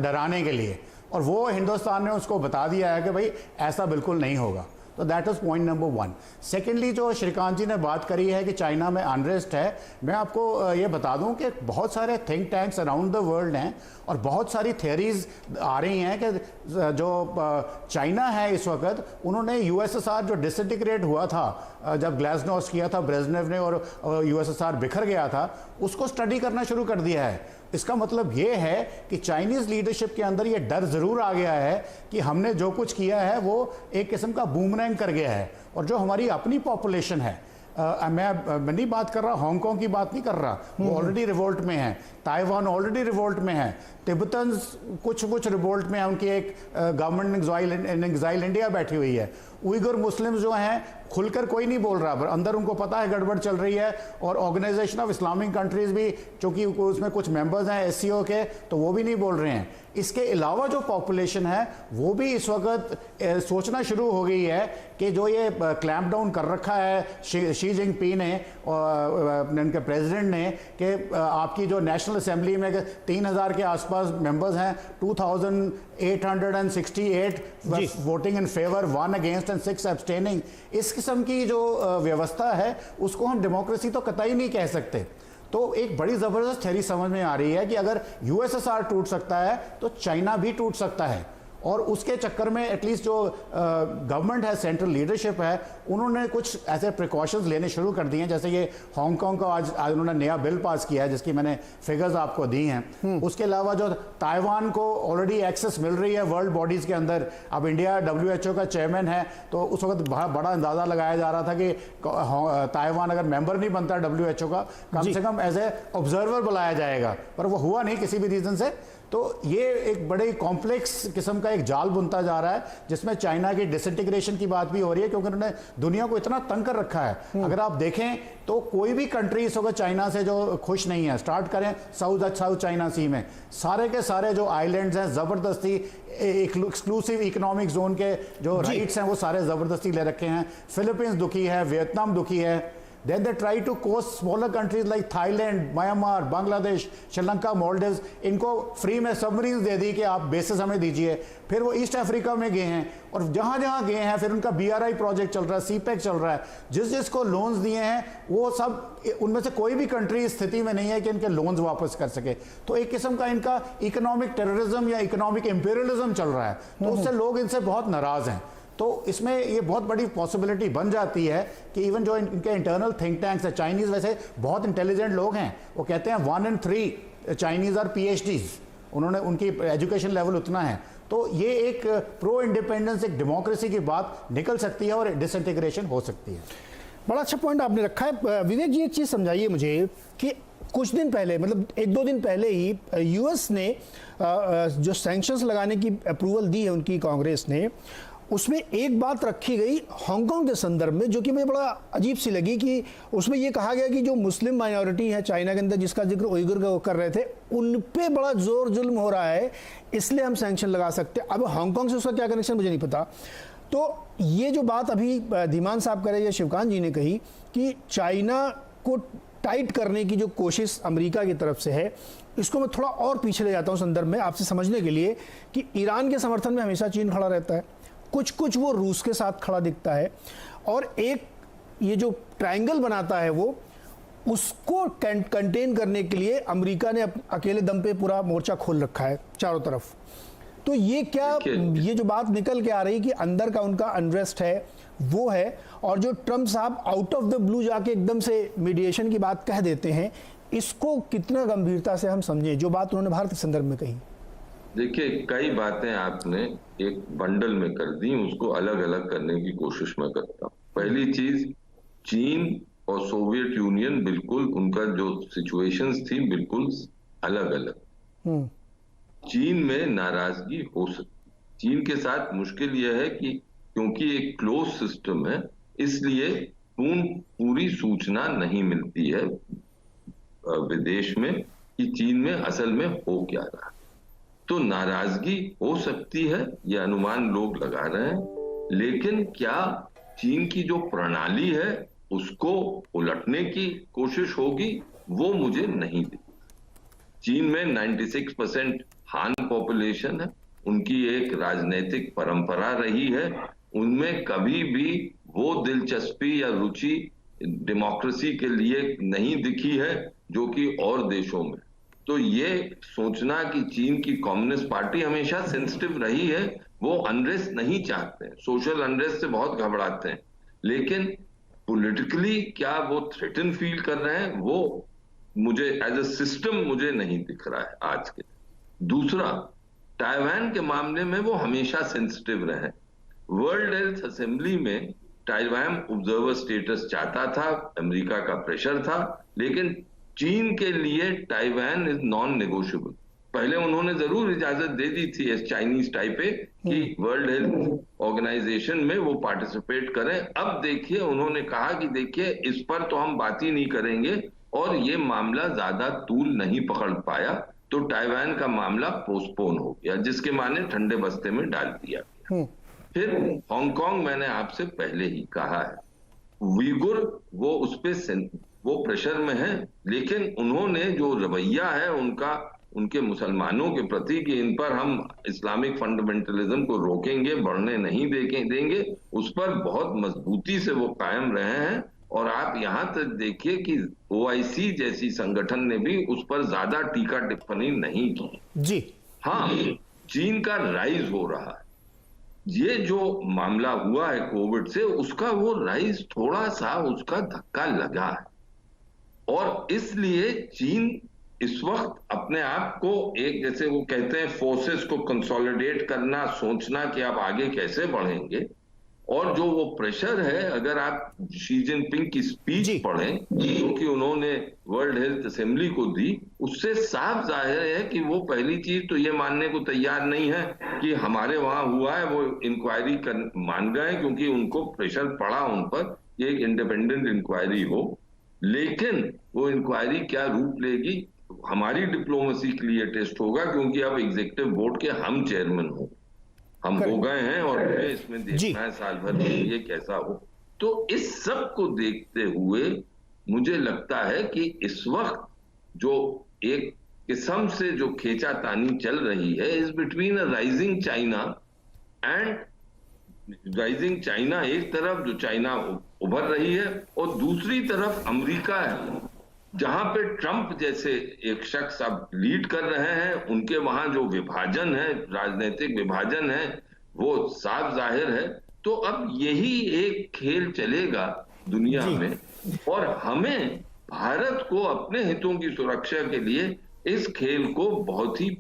डराने के लिए, और वो हिंदुस्तान ने उसको बता दिया है कि भाई ऐसा बिल्कुल नहीं होगा। तो that is point number 1। Secondly, जो श्रीकांत जी ने बात करी है कि चाइना में अनरेस्ट है, मैं आपको ये बता दूं कि बहुत सारे think tanks around the world हैं और बहुत सारी थियरीज आ रही हैं कि जो चाइना है इस वक्त, उन्होंने यूएसएसआर जो डिसइंटीग्रेट हुआ था जब ग्लासनोस्ट किया था ब्रेजनेव ने और यूएसएसआर बिखर गया था, उसको स्टडी करना शुरू कर दिया है। इसका मतलब ये है कि चाइनीज लीडरशिप के अंदर ये डर जरूर आ गया है कि हमने जो कुछ किया है वो एक किस्म का बूमरैंग कर गया है, और जो हमारी अपनी पॉपुलेशन है, मैं नहीं बात कर रहा, हांगकांग की बात नहीं कर रहा, वो ऑलरेडी रिवोल्ट में है, ताइवान ऑलरेडी रिवोल्ट में है, तिब्बतन्स कुछ रिवोल्ट में है, उनकी एक गवर्नमेंट इन एग्जाइल इंडिया बैठी हुई है, उइगर मुस्लिम्स जो हैं खुलकर कोई नहीं बोल रहा, पर अंदर उनको पता है गड़बड़ चल रही है, और ऑर्गेनाइजेशन ऑफ इस्लामिक कंट्रीज भी, चूंकि उसमें कुछ मेंबर्स हैं एससीओ के, तो वो भी नहीं बोल रहे हैं। इसके अलावा जो पॉपुलेशन है वो भी इस वक्त सोचना शुरू हो गई है कि जो ये क्लैंप डाउन कर रखा है शी जिनपिंग ने और उनके प्रेसिडेंट ने, कि आपकी जो नेशनल असेंबली में 3000 के आसपास मेंबर्स हैं, 2868 voting in favour, 1 against and 6 abstaining, इस किस्म की जो व्यवस्था है उसको हम डेमोक्रेसी तो कतई नहीं कह सकते। तो एक बड़ी ज़बरदस्त थ्योरी समझ में आ रही है कि अगर यूएसएसआर टूट सकता है तो चाइना भी टूट सकता है, और उसके चक्कर में एटलीस्ट जो गवर्नमेंट है, सेंट्रल लीडरशिप है, उन्होंने कुछ ऐसे प्रिकॉशंस लेने शुरू कर दिए हैं, जैसे ये हांगकांग का आज उन्होंने नया बिल पास किया है जिसकी मैंने फिगर्स आपको दी हैं। उसके अलावा जो ताइवान को ऑलरेडी एक्सेस मिल रही है वर्ल्ड बॉडीज के अंदर, अब इंडिया WHO का चेयरमैन है, तो उस वक्त बड़ा अंदाजा लगाया जा रहा था कि ताइवान अगर मेंबर नहीं बनता WHO का, कम से कम एज ए ऑब्जर्वर बुलाया जाएगा, पर वो हुआ नहीं किसी भी रीजन से। तो ये एक बड़े कॉम्प्लेक्स किस्म का एक जाल बुनता जा रहा है जिसमें चाइना की डिसइंटीग्रेशन की बात भी हो रही है, क्योंकि उन्होंने दुनिया को इतना तंग कर रखा है। अगर आप देखें तो कोई भी कंट्री इस वक्त चाइना से जो खुश नहीं है, स्टार्ट करें साउथ चाइना सी में, सारे के सारे जो आइलैंड्स हैं जबरदस्ती एक्सक्लूसिव इकोनॉमिक जोन के जो राइट्स हैं वो सारे जबरदस्ती ले रखे हैं। फिलीपींस दुखी है, वियतनाम दुखी है। Then they try to coast smaller countries like Thailand, Myanmar, Bangladesh, Sri Lanka, Maldives, इनको फ्री में सबमरीन दे दी कि आप बेसिस हमें दीजिए। फिर वो ईस्ट अफ्रीका में गए हैं और जहां जहां गए हैं फिर उनका BRI प्रोजेक्ट चल रहा है, CPEC चल रहा है, जिसको लोन्स दिए हैं वो सब, उनमें से कोई भी कंट्री स्थिति में नहीं है कि इनके लोन्स वापस कर सके। तो एक किस्म का इनका इकोनॉमिक टेररिज्म या इकोनॉमिक इंपीरियलिज्म चल रहा है, तो उससे लोग इनसे बहुत नाराज हैं। तो इसमें ये बहुत बड़ी पॉसिबिलिटी बन जाती है कि इवन जो इनके इंटरनल थिंक टैंक्स है, चाइनीज वैसे बहुत इंटेलिजेंट लोग हैं, वो कहते हैं 1 in 3 चाइनीज आर PhDs, उन्होंने उनकी एजुकेशन लेवल उतना है। तो ये एक प्रो इंडिपेंडेंस, एक डेमोक्रेसी की बात निकल सकती है और डिसइंटीग्रेशन हो सकती है। बड़ा अच्छा पॉइंट आपने रखा है विवेक जी। एक चीज़ समझाइए मुझे कि कुछ दिन पहले, मतलब 1-2 दिन पहले ही US ने जो सैंक्शंस लगाने की अप्रूवल दी है उनकी कांग्रेस ने, उसमें एक बात रखी गई हांगकांग के संदर्भ में जो कि मुझे बड़ा अजीब सी लगी, कि उसमें यह कहा गया कि जो मुस्लिम माइनॉरिटी है चाइना के अंदर, जिसका जिक्र उइगर का कर रहे थे, उन पे बड़ा जोर जुल्म हो रहा है, इसलिए हम सैंक्शन लगा सकते हैं। अब हांगकांग से उसका क्या कनेक्शन मुझे नहीं पता। तो ये जो बात अभी धीमान साहब कह रहे हैं या शिवकांत जी ने कही कि चाइना को टाइट करने की जो कोशिश अमेरिका की तरफ से है, इसको मैं थोड़ा और पीछे ले जाता हूं संदर्भ में आपसे समझने के लिए कि ईरान के समर्थन में हमेशा चीन खड़ा रहता है, कुछ वो रूस के साथ खड़ा दिखता है, और एक ये जो ट्रायंगल बनाता है वो, उसको कंटेन करने के लिए अमेरिका ने अकेले दम पे पूरा मोर्चा खोल रखा है चारों तरफ। तो ये क्या, ये जो बात निकल के आ रही कि अंदर का उनका अनरेस्ट है वो है, और जो ट्रंप साहब आउट ऑफ द ब्लू जाके एकदम से मीडिएशन की बात कह देते हैं, इसको कितना गंभीरता से हम समझें, जो बात उन्होंने भारत के संदर्भ में कही। देखिए, कई बातें आपने एक बंडल में कर दी, उसको अलग अलग करने की कोशिश मैं करता हूँ। पहली चीज, चीन और सोवियत यूनियन बिल्कुल, उनका जो सिचुएशंस थी बिल्कुल अलग अलग। चीन में नाराजगी हो सकती, चीन के साथ मुश्किल यह है कि क्योंकि एक क्लोज सिस्टम है, इसलिए पूरी सूचना नहीं मिलती है विदेश में कि चीन में असल में हो क्या रहा। तो नाराजगी हो सकती है, ये अनुमान लोग लगा रहे हैं, लेकिन क्या चीन की जो प्रणाली है उसको उलटने की कोशिश होगी, वो मुझे नहीं दिखती। चीन में 96% हान पॉपुलेशन है, उनकी एक राजनीतिक परंपरा रही है, उनमें कभी भी वो दिलचस्पी या रुचि डेमोक्रेसी के लिए नहीं दिखी है जो कि और देशों में। तो ये सोचना कि चीन की कम्युनिस्ट पार्टी हमेशा सेंसिटिव रही है, वो अनरेस्ट नहीं चाहते हैं, सोशल अनरेस्ट से बहुत घबराते हैं, लेकिन पॉलिटिकली क्या वो थ्रेटन फील कर रहे हैं, वो मुझे एज अ सिस्टम मुझे नहीं दिख रहा है आज के। दूसरा, ताइवान के मामले में वो हमेशा सेंसिटिव रहे। वर्ल्ड हेल्थ असेंबली में ताइवान ऑब्जर्वर स्टेटस चाहता था, अमेरिका का प्रेशर था, लेकिन चीन के लिए ताइवान इज नॉन नेगोशिएबल। पहले उन्होंने जरूर इजाजत दे दी थी एस चाइनीज टाइपे कि वर्ल्ड हेल्थ ऑर्गेनाइजेशन में वो पार्टिसिपेट करें। अब देखिए, उन्होंने कहा कि देखिए, इस पर तो हम बात ही नहीं करेंगे, और ये मामला ज्यादा तूल नहीं पकड़ पाया, तो ताइवान का मामला पोस्टपोन हो गया, जिसके माने ठंडे बस्ते में डाल दिया गया। फिर हांगकांग, मैंने आपसे पहले ही कहा है, उइगुर वो उस पे वो प्रेशर में है, लेकिन उन्होंने जो रवैया है उनका उनके मुसलमानों के प्रति कि इन पर हम इस्लामिक फंडामेंटलिज्म को रोकेंगे, बढ़ने नहीं देंगे, उस पर बहुत मजबूती से वो कायम रहे हैं। और आप यहां तक देखिए कि OIC जैसी संगठन ने भी उस पर ज्यादा टीका टिप्पणी नहीं की। जी हाँ, चीन का राइज हो रहा है, ये जो मामला हुआ है कोविड से, उसका वो राइज थोड़ा सा उसका धक्का लगा है, और इसलिए चीन इस वक्त अपने आप को एक, जैसे वो कहते हैं, फोर्सेस को कंसोलिडेट करना, सोचना कि आप आगे कैसे बढ़ेंगे। और जो वो प्रेशर है, अगर आप शी जिनपिंग की स्पीच पढ़ें क्योंकि उन्होंने वर्ल्ड हेल्थ असेंबली को दी, उससे साफ जाहिर है कि वो पहली चीज तो ये मानने को तैयार नहीं है कि हमारे वहां हुआ है, वो इंक्वायरी मान गए क्योंकि उनको प्रेशर पड़ा उन पर कि एक इंडिपेंडेंट इंक्वायरी हो। लेकिन वो इंक्वायरी क्या रूप लेगी, हमारी डिप्लोमेसी के लिए टेस्ट होगा, क्योंकि अब एग्जीक्यूटिव बोर्ड के हम चेयरमैन हो, हम हो गए हैं, और हमें इसमें देखना है साल भर में ये कैसा हो। तो इस सब को देखते हुए मुझे लगता है कि इस वक्त जो एक किस्म से जो खींचातानी चल रही है is between a rising China and rising China, एक तरफ जो चाइना उभर रही है और दूसरी तरफ अमेरिका है, जहां पे ट्रंप जैसे एक शख्स अब लीड कर रहे हैं। उनके वहां जो विभाजन है, राजनीतिक विभाजन है, वो साफ जाहिर है। तो अब यही एक खेल चलेगा दुनिया में, और हमें भारत को अपने हितों की सुरक्षा के लिए इस खेल को बहुत ही,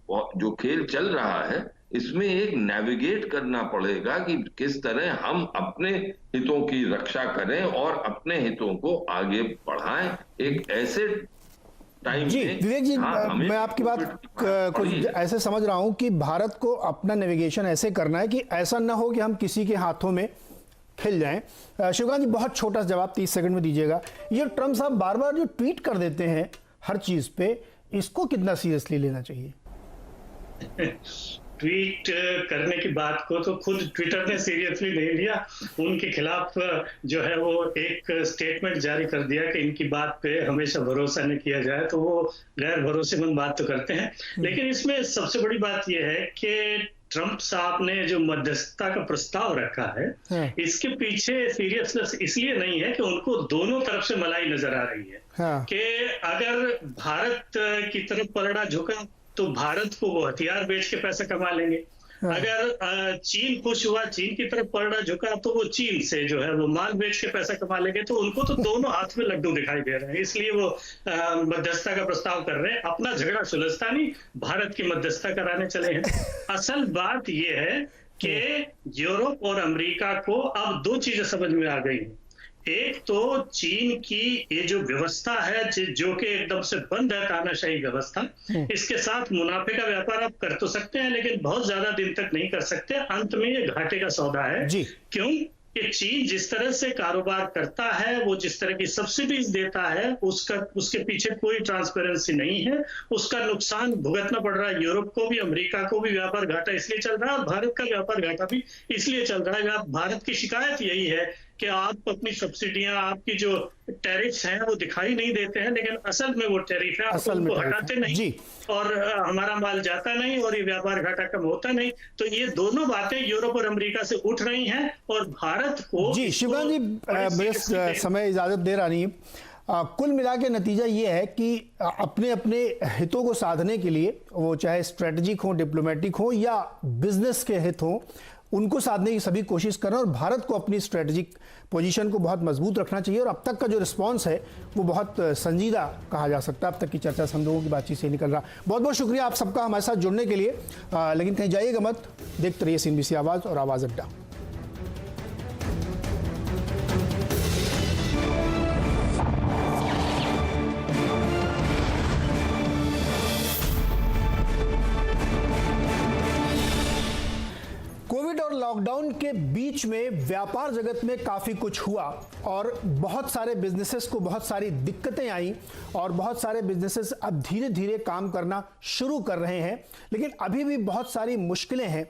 जो खेल चल रहा है इसमें एक नेविगेट करना पड़ेगा कि किस तरह हम अपने हितों की रक्षा करें और अपने हितों को आगे बढ़ाएं एक ऐसे टाइम जी। में। विवेक जी, मैं आपकी बात कुछ ऐसे समझ रहा हूं कि भारत को अपना नेविगेशन ऐसे करना है कि ऐसा ना हो कि हम किसी के हाथों में खिल जाएं। शिवकांत जी, बहुत छोटा जवाब 30 सेकंड में दीजिएगा। ये ट्रंप साहब बार बार जो ट्वीट कर देते हैं हर चीज पे, इसको कितना सीरियसली लेना चाहिए? ट्वीट करने की बात को तो खुद ट्विटर ने सीरियसली नहीं लिया। उनके खिलाफ जो है वो एक स्टेटमेंट जारी कर दिया कि इनकी बात पे हमेशा भरोसा नहीं किया जाए, तो वो गैर भरोसेमंद बात तो करते हैं। लेकिन इसमें सबसे बड़ी बात यह है कि ट्रंप साहब ने जो मध्यस्थता का प्रस्ताव रखा है, इसके पीछे सीरियसनेस इसलिए नहीं है कि उनको दोनों तरफ से मलाई नजर आ रही है कि अगर भारत की तरफ पलड़ा झुका तो भारत को वो हथियार बेच के पैसा कमा लेंगे। अगर चीन खुश हुआ, चीन की तरफ पलड़ा झुका, तो वो चीन से जो है वो माल बेच के पैसा कमा लेंगे। तो उनको तो दोनों हाथ में लड्डू दिखाई दे रहे हैं, इसलिए वो मध्यस्थता का प्रस्ताव कर रहे हैं। अपना झगड़ा सुलझता नहीं, भारत की मध्यस्थता कराने चले हैं। असल बात ये है कि यूरोप और अमेरिका को अब दो चीजें समझ में आ गई हैं। एक तो चीन की ये जो व्यवस्था है, जो कि एकदम से बंद है, तानाशाही व्यवस्था, इसके साथ मुनाफे का व्यापार आप कर तो सकते हैं लेकिन बहुत ज्यादा दिन तक नहीं कर सकते। अंत में ये घाटे का सौदा है। क्यों कि चीन जिस तरह से कारोबार करता है, वो जिस तरह की सब्सिडीज देता है, उसके पीछे कोई ट्रांसपेरेंसी नहीं है। उसका नुकसान भुगतना पड़ रहा है यूरोप को भी, अमेरिका को भी। व्यापार घाटा इसलिए चल रहा है और भारत का व्यापार घाटा भी इसलिए चल रहा है। भारत की शिकायत यही है कि आप अपनी सब्सिडियां, आपकी जो टैरिफ्स हैं वो दिखाई नहीं देते हैं, लेकिन असल में वो टैरिफ है, आप उनको हटाते नहीं और हमारा माल जाता नहीं और ये व्यापार घाटा कम होता नहीं। तो ये दोनों बातें यूरोप और अमेरिका से उठ रही हैं और भारत को। जी शिवकांत जी, मेरे समय इजाजत दे रहा नहीं। कुल मिला के नतीजा ये है कि अपने अपने हितों को साधने के लिए, वो चाहे स्ट्रेटेजिक हो, डिप्लोमेटिक हो या बिजनेस के हित हो, उनको साधने की सभी कोशिश करना, और भारत को अपनी स्ट्रेटेजिक पोजीशन को बहुत मजबूत रखना चाहिए। और अब तक का जो रिस्पांस है वो बहुत संजीदा कहा जा सकता है। अब तक की चर्चा से हम लोगों की बातचीत से निकल रहा। बहुत बहुत शुक्रिया आप सबका हमारे साथ जुड़ने के लिए। लेकिन कहीं जाइएगा मत, देखते रहिए CNBC आवाज़ और आवाज़ अड्डा। कोविड और लॉकडाउन के बीच में व्यापार जगत में काफ़ी कुछ हुआ और बहुत सारे बिजनेसेस को बहुत सारी दिक्कतें आई और बहुत सारे बिजनेसेस अब धीरे धीरे काम करना शुरू कर रहे हैं। लेकिन अभी भी बहुत सारी मुश्किलें हैं।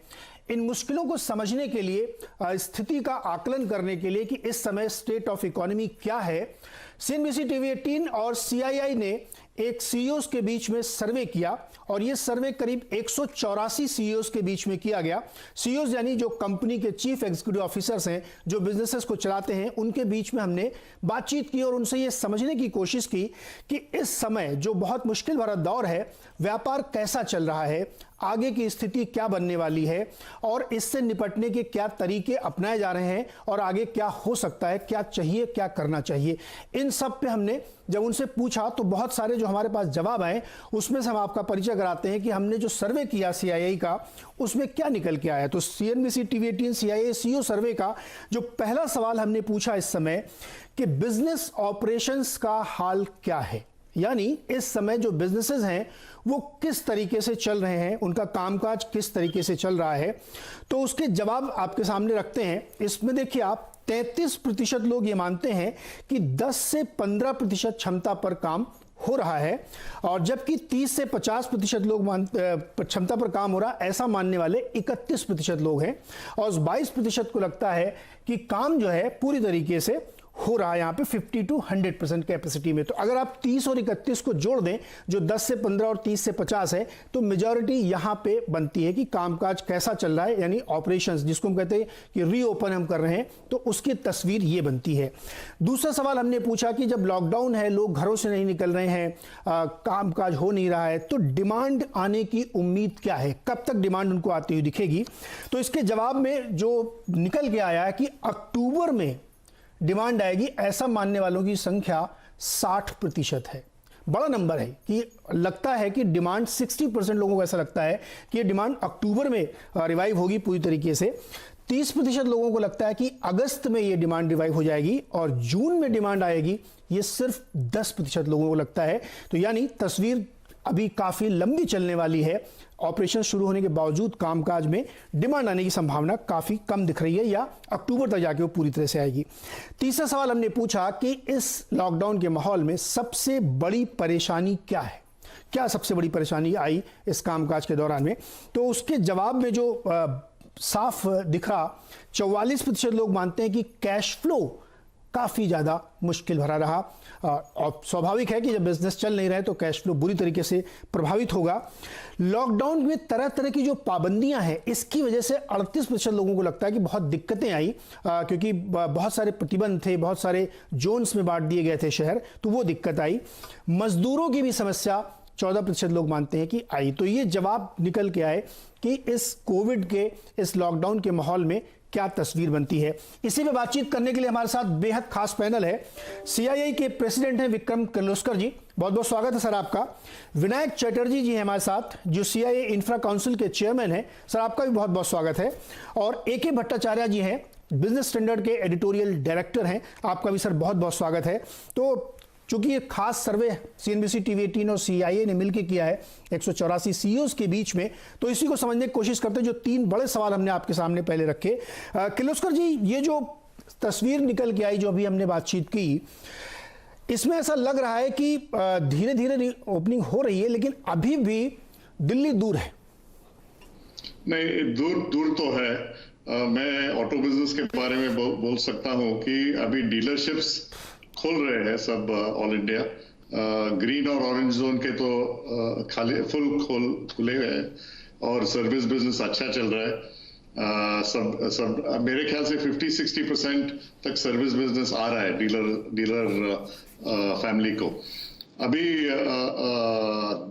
इन मुश्किलों को समझने के लिए, स्थिति का आकलन करने के लिए कि इस समय स्टेट ऑफ इकोनॉमी क्या है, CNBC TV 18 और CII ने एक CEOs के बीच में सर्वे किया और ये सर्वे करीब 184 CEOs के बीच में किया गया। CEOs यानी जो कंपनी के चीफ एग्जीक्यूटिव ऑफिसर्स हैं, जो बिजनेसेस को चलाते हैं, उनके बीच में हमने बातचीत की और उनसे ये समझने की कोशिश की कि इस समय जो बहुत मुश्किल भरा दौर है, व्यापार कैसा चल रहा है, आगे की स्थिति क्या बनने वाली है और इससे निपटने के क्या तरीके अपनाए जा रहे हैं और आगे क्या हो सकता है, क्या चाहिए, क्या करना चाहिए, इन सब पे हमने जब उनसे पूछा तो बहुत सारे जो हमारे पास जवाब आए उसमें से हम आपका परिचय कराते हैं कि हमने जो सर्वे किया CII का उसमें क्या निकल के आया। तो CNBC TV 18 CII CEO सर्वे का जो पहला सवाल हमने पूछा इस समय कि बिजनेस ऑपरेशंस का हाल क्या है, यानी इस समय जो बिजनेसेस हैं वो किस तरीके से चल रहे हैं, उनका कामकाज किस तरीके से चल रहा है। तो उसके जवाब आपके सामने रखते हैं। इसमें देखिए आप 33% लोग ये मानते हैं कि 10 से 15% क्षमता पर काम हो रहा है और जबकि 30 से 50% लोग क्षमता पर काम हो रहा है ऐसा मानने वाले 31% लोग हैं और उस 22% को लगता है कि काम जो है पूरी तरीके से हो रहा है यहाँ पे 50 to 100% कैपेसिटी में। तो अगर आप 30 और 31 को जोड़ दें जो 10 से 15 और 30 से 50 है तो मेजॉरिटी यहाँ पे बनती है कि कामकाज कैसा चल रहा है, यानी ऑपरेशंस जिसको हम कहते हैं कि रीओपन हम कर रहे हैं, तो उसकी तस्वीर ये बनती है। दूसरा सवाल हमने पूछा कि जब लॉकडाउन है, लोग घरों से नहीं निकल रहे हैं, कामकाज हो नहीं रहा है, तो डिमांड आने की उम्मीद क्या है, कब तक डिमांड उनको आती हुई दिखेगी। तो इसके जवाब में जो निकल के आया है कि अक्टूबर में डिमांड आएगी, ऐसा मानने वालों की संख्या 60% है। बड़ा नंबर है कि लगता है कि डिमांड 60% लोगों को ऐसा लगता है कि ये डिमांड अक्टूबर में रिवाइव होगी पूरी तरीके से। 30% लोगों को लगता है कि अगस्त में ये डिमांड रिवाइव हो जाएगी और जून में डिमांड आएगी, ये सिर्फ 10% लोगों को लगता है। तो यानी तस्वीर अभी काफी लंबी चलने वाली है। ऑपरेशन शुरू होने के बावजूद कामकाज में डिमांड आने की संभावना काफी कम दिख रही है या अक्टूबर तक जाके वो पूरी तरह से आएगी। तीसरा सवाल हमने पूछा कि इस लॉकडाउन के माहौल में सबसे बड़ी परेशानी क्या है, क्या सबसे बड़ी परेशानी आई इस कामकाज के दौरान में। तो उसके जवाब में जो साफ दिख रहा, 44% लोग मानते हैं कि कैश फ्लो काफी ज्यादा मुश्किल भरा रहा और स्वाभाविक है कि जब बिजनेस चल नहीं रहे तो कैश फ्लो बुरी तरीके से प्रभावित होगा। लॉकडाउन में तरह तरह की जो पाबंदियां हैं इसकी वजह से 38% लोगों को लगता है कि बहुत दिक्कतें आई, क्योंकि बहुत सारे प्रतिबंध थे, बहुत सारे जोन्स में बांट दिए गए थे शहर, तो वो दिक्कत आई। मजदूरों की भी समस्या 14% लोग मानते हैं कि आई। तो ये जवाब निकल के आए कि इस कोविड के इस लॉकडाउन के माहौल में क्या तस्वीर बनती है। इसी पे बातचीत करने के लिए हमारे साथ बेहद खास पैनल है। CII के प्रेसिडेंट हैं विक्रम किर्लोस्कर जी, बहुत बहुत स्वागत है सर आपका। विनायक चटर्जी जी हैं हमारे साथ जो CII इंफ्रा काउंसिल के चेयरमैन हैं, सर आपका भी बहुत बहुत स्वागत है। और AK भट्टाचार्य जी हैं, बिजनेस स्टैंडर्ड के एडिटोरियल डायरेक्टर हैं, आपका भी सर बहुत बहुत स्वागत है। तो चूंकि ये खास सर्वे CNBC TV 18 और CII ने मिलकर किया है 184 CEOs के बीच में, तो इसी को समझने की कोशिश करते हैं। जो 3 बड़े सवाल हमने आपके सामने पहले रखे। किर्लोस्कर जी, ये जो तस्वीर निकल के आई जो अभी हमने बातचीत की, इसमें ऐसा लग रहा है कि धीरे धीरे ओपनिंग हो रही है, लेकिन अभी भी दिल्ली दूर है। नहीं, दूर तो है। मैं ऑटो बिजनेस के बारे में बोल सकता हूँ कि अभी डीलरशिप्स खोल रहे हैं सब ऑल इंडिया। ग्रीन और ऑरेंज जोन के तो खाली खुले हैं और सर्विस बिजनेस अच्छा चल रहा है। सब मेरे ख्याल से 50-60% तक सर्विस बिजनेस आ रहा है डीलर फैमिली को। अभी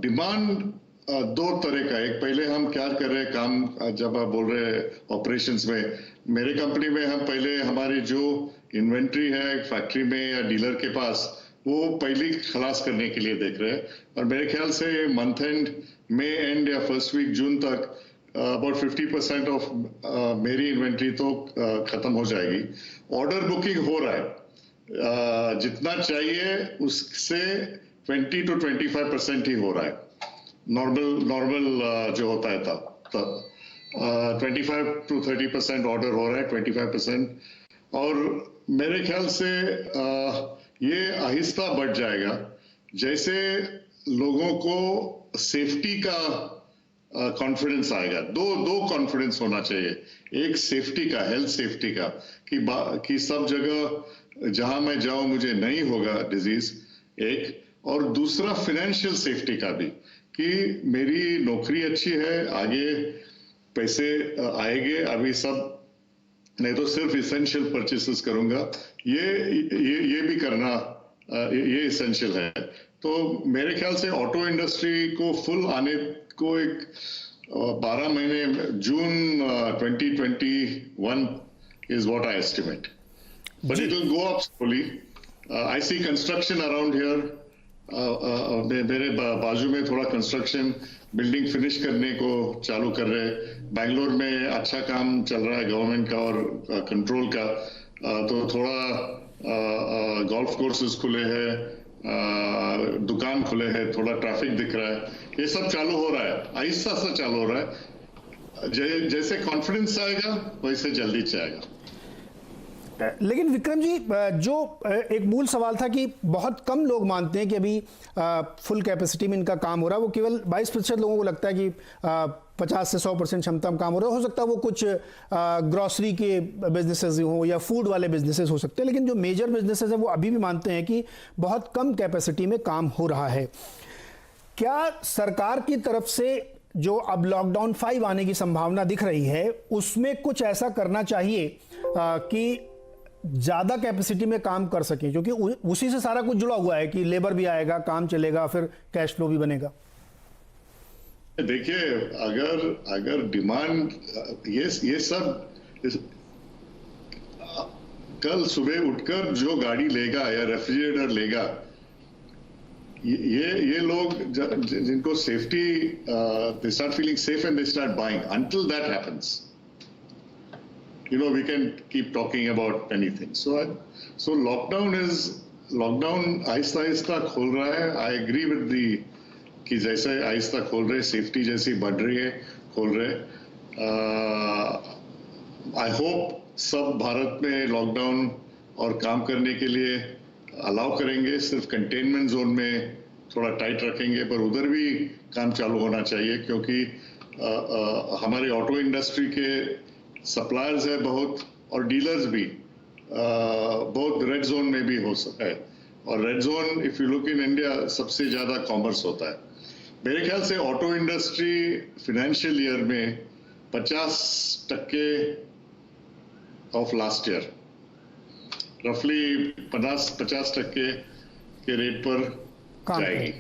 डिमांड 2 तरह का है। एक, पहले हम क्या कर रहे हैं काम, जब आप बोल रहे हैं ऑपरेशंस में, मेरे कंपनी में हम पहले हमारी जो इन्वेंट्री है फैक्ट्री में या डीलर के पास, वो पहले खलास करने के लिए देख रहे हैं। और मेरे ख्याल से मंथ एंड मई एंड या फर्स्ट वीक जून तक अबाउट 50% ऑफ मेरी इन्वेंट्री तो खत्म हो जाएगी। ऑर्डर बुकिंग हो रहा है, जितना चाहिए उससे 20 to 25% ही हो रहा है। नॉर्मल जो होता है तब 25 to 30% ऑर्डर हो रहा है, 25%। और मेरे ख्याल से ये आहिस्ता बढ़ जाएगा जैसे लोगों को सेफ्टी का कॉन्फिडेंस आएगा। दो कॉन्फिडेंस होना चाहिए। एक सेफ्टी का, हेल्थ सेफ्टी का, कि सब जगह जहां मैं जाऊं मुझे नहीं होगा डिजीज, एक। और दूसरा फाइनेंशियल सेफ्टी का भी, कि मेरी नौकरी अच्छी है, आगे पैसे आएंगे, अभी सब नहीं तो सिर्फ इसेंशियल परचेसेस करूंगा, ये भी करना ये इसेंशियल है। तो मेरे ख्याल से ऑटो इंडस्ट्री को फुल आने को एक 12 महीने, जून 2021 is what I estimate. But it will go up slowly. I see construction around here. मेरे बाजू में थोड़ा कंस्ट्रक्शन बिल्डिंग फिनिश करने को चालू कर रहे हैं. बैंगलोर में अच्छा काम चल रहा है गवर्नमेंट का और कंट्रोल का. तो थोड़ा गोल्फ कोर्सेज खुले हैं, दुकान खुले हैं, थोड़ा ट्रैफिक दिख रहा है. ये सब चालू हो रहा है, आहिस्ता सा चालू हो रहा है. जैसे कॉन्फिडेंस आएगा वैसे जल्दी जाएगा. लेकिन विक्रम जी, जो एक मूल सवाल था कि बहुत कम लोग मानते हैं कि अभी फुल कैपेसिटी में इनका काम हो रहा है. वो केवल 22% लोगों को लगता है कि 50 से 100% क्षमता में काम हो रहा है. हो सकता है वो कुछ ग्रॉसरी के बिजनेसेस हों या फूड वाले बिजनेसेस हो सकते हैं, लेकिन जो मेजर बिजनेसेस हैं वो अभी भी मानते हैं कि बहुत कम कैपेसिटी में काम हो रहा है. क्या सरकार की तरफ से जो अब लॉकडाउन 5 आने की संभावना दिख रही है उसमें कुछ ऐसा करना चाहिए कि ज्यादा कैपेसिटी में काम कर सकें, क्योंकि उसी से सारा कुछ जुड़ा हुआ है कि लेबर भी आएगा, काम चलेगा, फिर कैश फ्लो भी बनेगा. देखिए, अगर डिमांड ये सब कल सुबह उठकर जो गाड़ी लेगा या रेफ्रिजरेटर लेगा, ये लोग जिनको safety, they start feeling safe and they start buying. Until that happens, we can keep talking about many things. So lockdown आहिस्ता खोल रहा है. I agree with कि जैसे आहिस्ता खोल रहे, सेफ्टी जैसी बढ़ रही है, खोल रहे. I hope सब भारत में लॉकडाउन और काम करने के लिए अलाउ करेंगे. सिर्फ कंटेनमेंट जोन में थोड़ा टाइट रखेंगे, पर उधर भी काम चालू होना चाहिए, क्योंकि हमारे ऑटो इंडस्ट्री के सप्लायर्स है बहुत, और डीलर्स भी बहुत रेड जोन में भी हो सकता है. और red zone, if you look in India, सबसे ज्यादा कॉमर्स होता है. मेरे ख्याल से ऑटो इंडस्ट्री फाइनेंशियल ईयर में 50% ऑफ लास्ट ईयर, रफली 50% के रेट पर जाएगी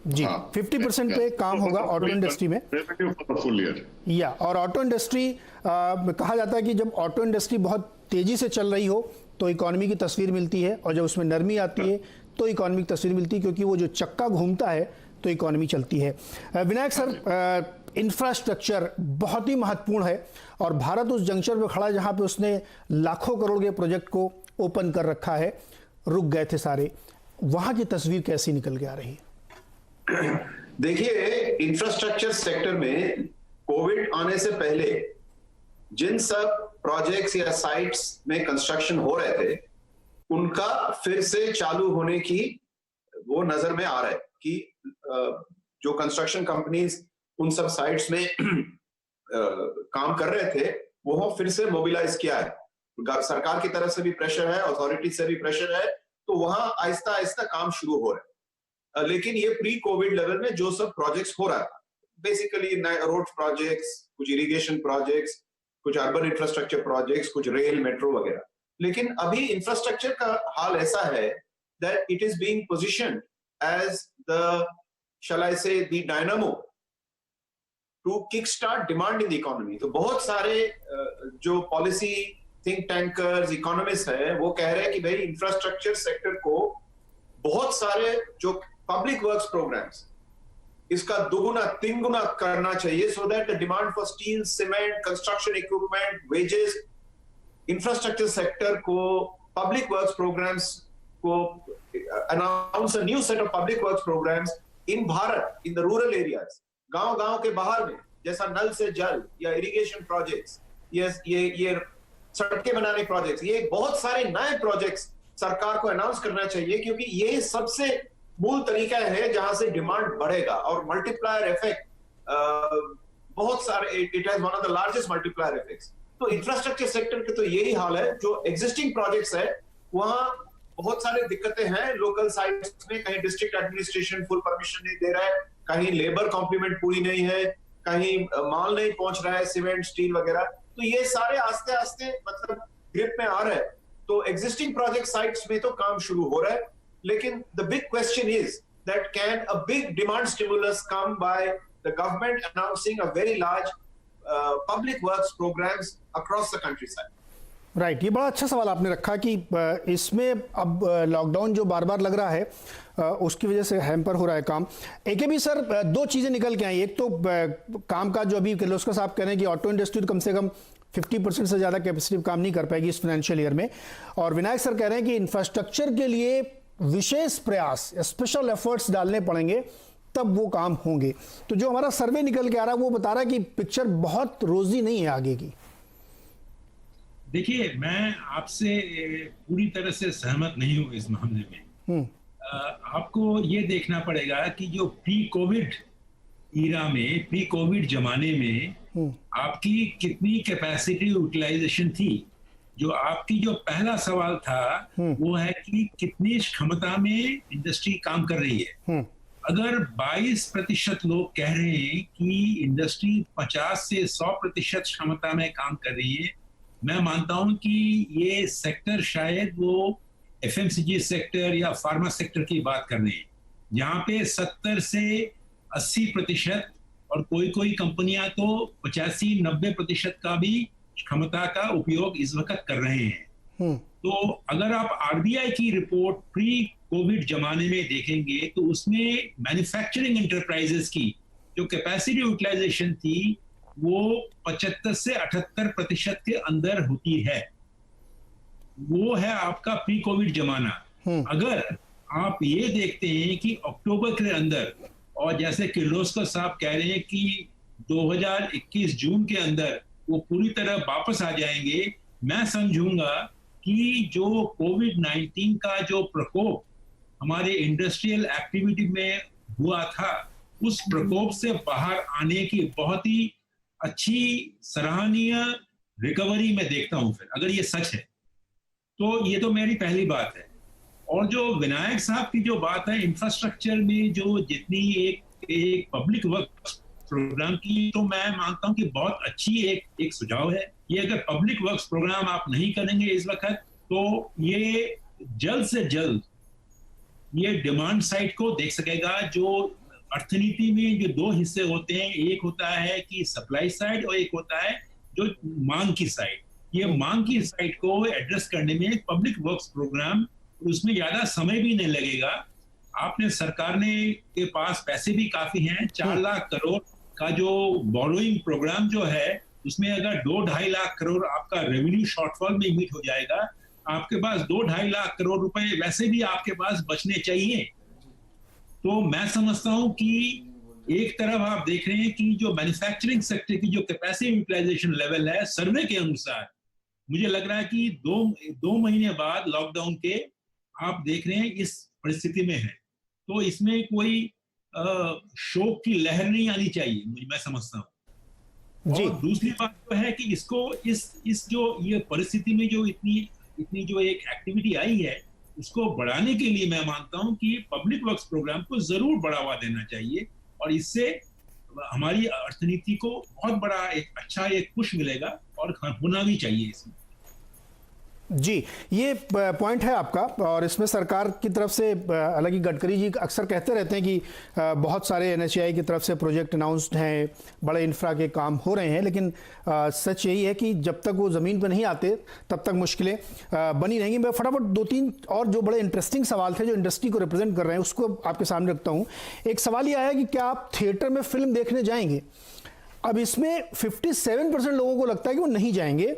जी. 50% पे काम होगा ऑटो इंडस्ट्री में फुल ईयर. या और ऑटो इंडस्ट्री कहा जाता है कि जब ऑटो इंडस्ट्री बहुत तेजी से चल रही हो तो इकोनॉमी की तस्वीर मिलती है, और जब उसमें नरमी आती है तो इकोनॉमी की तस्वीर मिलती है, क्योंकि वो जो चक्का घूमता है तो इकोनॉमी चलती है. विनायक सर, इंफ्रास्ट्रक्चर बहुत ही महत्वपूर्ण है, और भारत उस जंक्शन पर खड़ा है जहां पे उसने लाखों करोड़ के प्रोजेक्ट को ओपन कर रखा है. रुक गए थे सारे, वहां की तस्वीर कैसी निकल के आ रही है? देखिए, इंफ्रास्ट्रक्चर सेक्टर में कोविड आने से पहले जिन सब प्रोजेक्ट्स या साइट्स में कंस्ट्रक्शन हो रहे थे, उनका फिर से चालू होने की वो नजर में आ रहा है कि जो कंस्ट्रक्शन कंपनीज उन सब साइट्स में काम कर रहे थे, वो फिर से मोबिलाइज किया है. सरकार की तरफ से भी प्रेशर है, अथॉरिटी से भी प्रेशर है, तो वहां आहिस्ता आहिस्ता काम शुरू हो रहा है. लेकिन ये प्री कोविड लेवल में जो सब प्रोजेक्ट्स हो रहा था, बेसिकली रोड प्रोजेक्ट्स, कुछ इरिगेशन प्रोजेक्ट्स, कुछ अर्बन इंफ्रास्ट्रक्चर प्रोजेक्ट्स, कुछ रेल, मेट्रो वगैरह. लेकिन अभी इंफ्रास्ट्रक्चर का हाल ऐसा है that it is being positioned as the, shall I say, the dynamo to kick start demand in the economy. तो बहुत सारे जो पॉलिसी थिंक टैंकर्स, इकोनॉमिस्ट है, वो कह रहे हैं कि भाई इंफ्रास्ट्रक्चर सेक्टर को बहुत सारे जो पब्लिक वर्क्स प्रोग्राम्स, इसका दुगुना तीन गुना करना चाहिए, so that the demand for steel, cement, construction equipment, wages, infrastructure sector को, पब्लिक वर्क्स प्रोग्राम्स को, announce a new set of public works programs in Bharat, in the rural areas, गांव के बाहर में, जैसा नल से जल या इरिगेशन प्रोजेक्ट्स, ये सड़कें बनाने प्रोजेक्ट्स, ये बहुत सारे नए प्रोजेक्ट्स सरकार को अनाउंस करना चाहिए, क्योंकि ये सबसे मूल तरीका है जहां से डिमांड बढ़ेगा. और मल्टीप्लायर इफेक्ट बहुत सारे, it has one of the largest multiplier effects. तो इंफ्रास्ट्रक्चर सेक्टर के तो यही हाल है. जो एग्जिस्टिंग प्रोजेक्ट्स है वहां बहुत सारी दिक्कतें हैं लोकल साइट्स में. कहीं डिस्ट्रिक्ट एडमिनिस्ट्रेशन फुल परमिशन नहीं दे रहा है, कहीं लेबर कॉम्प्लीमेंट पूरी नहीं है, कहीं माल नहीं पहुंच रहा है, सीमेंट, स्टील वगैरह. तो ये सारे आस्ते आस्ते मतलब ग्रिप में आ रहे हैं. तो एग्जिस्टिंग प्रोजेक्ट साइट्स में तो काम शुरू हो रहा है, लेकिन the big question is that can a big demand stimulus come by the government announcing a very large public works programs across the countryside. Right, ये बड़ा अच्छा सवाल आपने रखा कि इसमें अब लॉकडाउन जो बार बार लग रहा है उसकी वजह से हैम्पर हो रहा है काम। एकेबी सर, दो चीज़ें निकल के आई। एक तो काम का जो अभी किर्लोस्कर साहब कह रहे हैं कि ऑटो इंडस्ट्री तो कम से कम 50% से ज़्यादा कैपेसिटी काम नहीं कर पाएगी इस फाइनेंशियल ईयर में, और विनायक सर कह रहे हैं कि इंफ्रास्ट्रक्चर के लिए विशेष प्रयास, स्पेशल एफर्ट्स डालने पड़ेंगे तब वो काम होंगे। तो जो हमारा सर्वे निकल के आ रहा है वो बता रहा है कि पिक्चर बहुत रोजी नहीं है आगे की। देखिए, मैं आपसे पूरी तरह से सहमत नहीं हूँ इस मामले में। आपको ये देखना पड़ेगा कि जो प्री कोविड ईरा में, प्री कोविड जमाने में आपकी कितनी कैपेसिटी यूटिलाइजेशन थी। जो आपकी जो पहला सवाल था वो है कि कितनी क्षमता में इंडस्ट्री काम कर रही है। अगर 22% लोग कह रहे हैं कि इंडस्ट्री 50 से 100% क्षमता में काम कर रही है, मैं मानता हूं कि ये सेक्टर शायद वो एफएमसीजी सेक्टर या फार्मा सेक्टर की बात कर रहे हैं, जहां पे 70 से 80% और कोई कंपनियां तो 85-90% का भी क्षमता का उपयोग इस वक्त कर रहे हैं। तो अगर आप आरबीआई की रिपोर्ट प्री कोविड जमाने में देखेंगे तो उसमें मैन्युफैक्चरिंग एंटरप्राइजेस की जो कैपेसिटी यूटिलाइजेशन थी वो 75 से 78% के अंदर होती है। वो है आपका प्री कोविड जमाना। अगर आप ये देखते हैं कि अक्टूबर के अंदर, और जैसे किर्लोस्कर साहब कह रहे हैं कि 2021 जून के अंदर वो पूरी तरह वापस आ जाएंगे, मैं समझूंगा कि जो कोविड-19 का जो प्रकोप हमारे इंडस्ट्रियल एक्टिविटी में हुआ था, उस प्रकोप से बाहर आने की बहुत ही अच्छी सराहनीय रिकवरी मैं देखता हूं। फिर अगर ये सच है तो ये तो मेरी पहली बात है। और जो विनायक साहब की जो बात है इंफ्रास्ट्रक्चर में जो जितनी एक पब्लिक वर्क प्रोग्राम की, तो मैं मानता हूं कि बहुत अच्छी एक सुझाव है। ये अगर पब्लिक वर्क्स प्रोग्राम आप नहीं करेंगे इस वक्त, तो ये जल्द से जल्द ये डिमांड साइड को देख सकेगा। जो अर्थनीति में जो दो हिस्से होते हैं, एक होता है कि सप्लाई साइड और एक होता है जो मांग की साइड। ये मांग की साइड को एड्रेस करने में एक पब्लिक वर्क्स प्रोग्राम, उसमें ज्यादा समय भी नहीं लगेगा। आपने सरकार ने के पास पैसे भी काफी हैं, 4 लाख करोड़ का जो बोरोइंग प्रोग्राम जो है, उसमें अगर 2-2.5 लाख करोड़ आपका रेवेन्यू शॉर्टफॉल में मीट हो जाएगा, आपके पास 2-2.5 लाख करोड़ रुपए वैसे भी आपके पास बचने चाहिए। तो मैं समझता हूं कि एक तरफ आप देख रहे हैं कि जो मैन्युफैक्चरिंग सेक्टर की जो कैपेसिटी यूटिलाइजेशन लेवल है, सर्वे के अनुसार मुझे लग रहा है कि 2 महीने बाद लॉकडाउन के आप देख रहे हैं इस परिस्थिति में है। तो इसमें कोई शोक की लहर नहीं आनी चाहिए, मैं समझता हूँ। और दूसरी बात तो है कि इसको इस जो ये परिस्थिति में जो इतनी जो एक एक्टिविटी आई है, उसको बढ़ाने के लिए मैं मानता हूं कि पब्लिक वर्क्स प्रोग्राम को जरूर बढ़ावा देना चाहिए, और इससे हमारी अर्थनीति को बहुत बड़ा एक पुश मिलेगा, और होना भी चाहिए इसमें। जी, ये पॉइंट है आपका, और इसमें सरकार की तरफ से, हालांकि गडकरी जी अक्सर कहते रहते हैं कि बहुत सारे एनएचएआई की तरफ से प्रोजेक्ट अनाउंस्ड हैं, बड़े इंफ्रा के काम हो रहे हैं, लेकिन सच यही है कि जब तक वो ज़मीन पर नहीं आते तब तक मुश्किलें बनी रहेंगी। मैं फटाफट 2-3 और जो बड़े इंटरेस्टिंग सवाल थे जो इंडस्ट्री को रिप्रेजेंट कर रहे हैं उसको आपके सामने रखता हूँ। एक सवाल ये आया कि क्या आप थिएटर में फिल्म देखने जाएंगे? अब इसमें 57% लोगों को लगता है कि वो नहीं जाएंगे,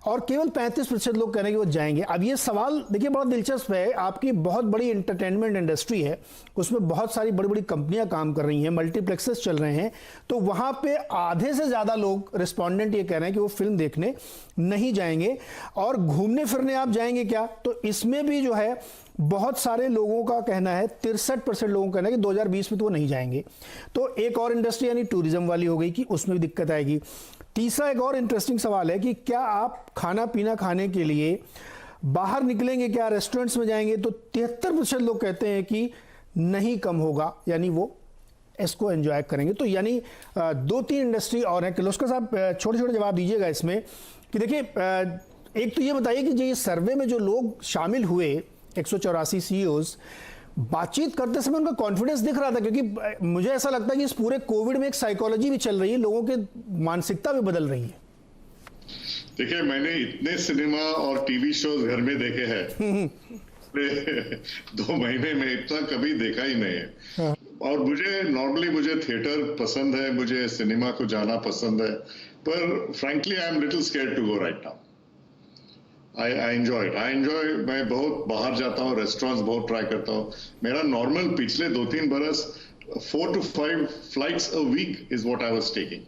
और केवल 35% लोग कह रहे हैं कि वो जाएंगे। अब ये सवाल देखिए बड़ा दिलचस्प है। आपकी बहुत बड़ी एंटरटेनमेंट इंडस्ट्री है, उसमें बहुत सारी बड़ी बड़ी कंपनियां काम कर रही हैं, मल्टीप्लेक्सेस चल रहे हैं, तो वहाँ पे आधे से ज़्यादा लोग रिस्पोंडेंट ये कह रहे हैं कि वो फिल्म देखने नहीं जाएंगे। और घूमने फिरने आप जाएंगे क्या? तो इसमें भी जो है बहुत सारे लोगों का कहना है, 63% लोगों का कहना है कि 2020 में तो वो नहीं जाएंगे। तो एक और इंडस्ट्री यानी टूरिज्म वाली हो गई कि उसमें भी दिक्कत आएगी। तीसरा एक और इंटरेस्टिंग सवाल है कि क्या आप खाना पीना खाने के लिए बाहर निकलेंगे, क्या रेस्टोरेंट्स में जाएंगे? तो 73% लोग कहते हैं कि नहीं, कम होगा, यानी वो इसको एंजॉय करेंगे। तो यानी 2-3 इंडस्ट्री और हैं। किर्लोस्कर साहब छोटे छोटे जवाब दीजिएगा इसमें कि देखिए, एक तो ये बताइए कि जो ये सर्वे में जो लोग शामिल हुए 184 CEOs, बातचीत करते समय उनका कॉन्फिडेंस दिख रहा था, क्योंकि मुझे ऐसा लगता है कि इस पूरे कोविड में एक साइकोलॉजी भी चल रही है, लोगों की मानसिकता भी बदल रही है। देखिए, मैंने इतने सिनेमा और टीवी शोज घर में देखे हैं 2 महीने में इतना कभी देखा ही नहीं है। और मुझे थिएटर पसंद है, मुझे सिनेमा को जाना पसंद है, पर frankly I am little scared to go right now. I enjoy मैं बहुत बाहर जाता हूँ, रेस्टोरेंट्स बहुत ट्राई करता हूँ। मेरा नॉर्मल पिछले 2-3 बरस 4 to 5 flights a week is what I was taking.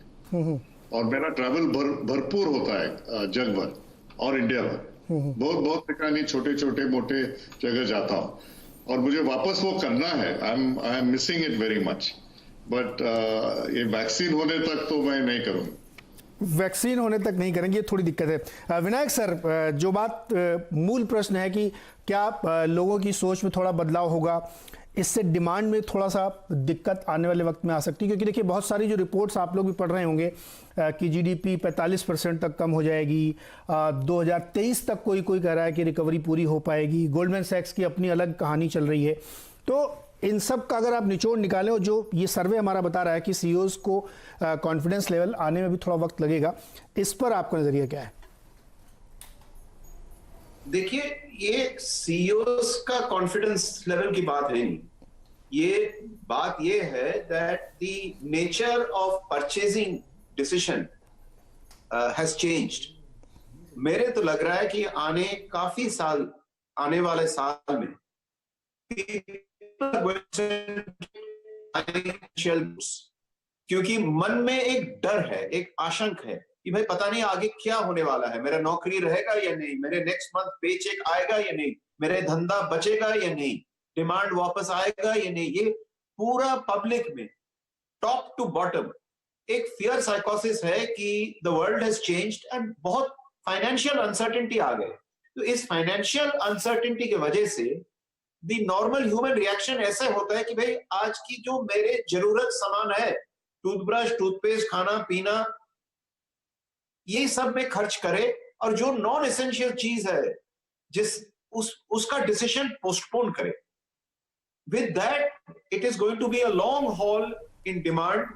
और मेरा ट्रैवल भरपूर होता है जग भर और इंडिया भर। बहुत जगह नहीं, छोटे मोटे जगह जाता हूँ और मुझे वापस वो करना है। I am missing it very much, but ये वैक्सीन होने तक तो मैं नहीं करूँगा। वैक्सीन होने तक नहीं करेंगे, ये थोड़ी दिक्कत है। विनायक सर, जो बात मूल प्रश्न है कि क्या लोगों की सोच में थोड़ा बदलाव होगा, इससे डिमांड में थोड़ा सा दिक्कत आने वाले वक्त में आ सकती है, क्योंकि देखिए बहुत सारी जो रिपोर्ट्स आप लोग भी पढ़ रहे होंगे कि जीडीपी 45% तक कम हो जाएगी, 2023 तक कोई कह रहा है कि रिकवरी पूरी हो पाएगी, गोल्डमैन सैक्स की अपनी अलग कहानी चल रही है। तो इन सब का अगर आप निचोड़ निकालें, और जो ये सर्वे हमारा बता रहा है कि सीईओज को कॉन्फिडेंस लेवल आने में भी थोड़ा वक्त लगेगा, इस पर आपका नजरिया क्या है? देखिए, ये सीईओज का कॉन्फिडेंस लेवल की बात है नहीं, ये बात ये है that the nature of purchasing decision has changed. मेरे तो लग रहा है कि आने वाले साल में क्योंकि मन में एक डर है, एक आशंक है कि भाई पता नहीं आगे क्या होने वाला है, मेरा नौकरी रहेगा या नहीं, मेरे नेक्स्ट मंथ पे चेक आएगा या नहीं, मेरे धंधा बचेगा या नहीं, डिमांड वापस आएगा या नहीं। ये पूरा पब्लिक में टॉप टू बॉटम एक फियर साइकोसिस है कि the world has changed and बहुत फाइनेंशियल अनसर्टेनिटी आ गए। तो इस फाइनेंशियल अनसर्टेनिटी की वजह से द नॉर्मल ह्यूमन रिएक्शन ऐसे होता है कि भाई आज की जो मेरे जरूरत सामान है, टूथब्रश, टूथपेस्ट, खाना पीना, ये सब में खर्च करे, और जो नॉन एसेंशियल चीज है उसका डिसीजन पोस्टपोन करे। With that it is going to be a long haul in demand,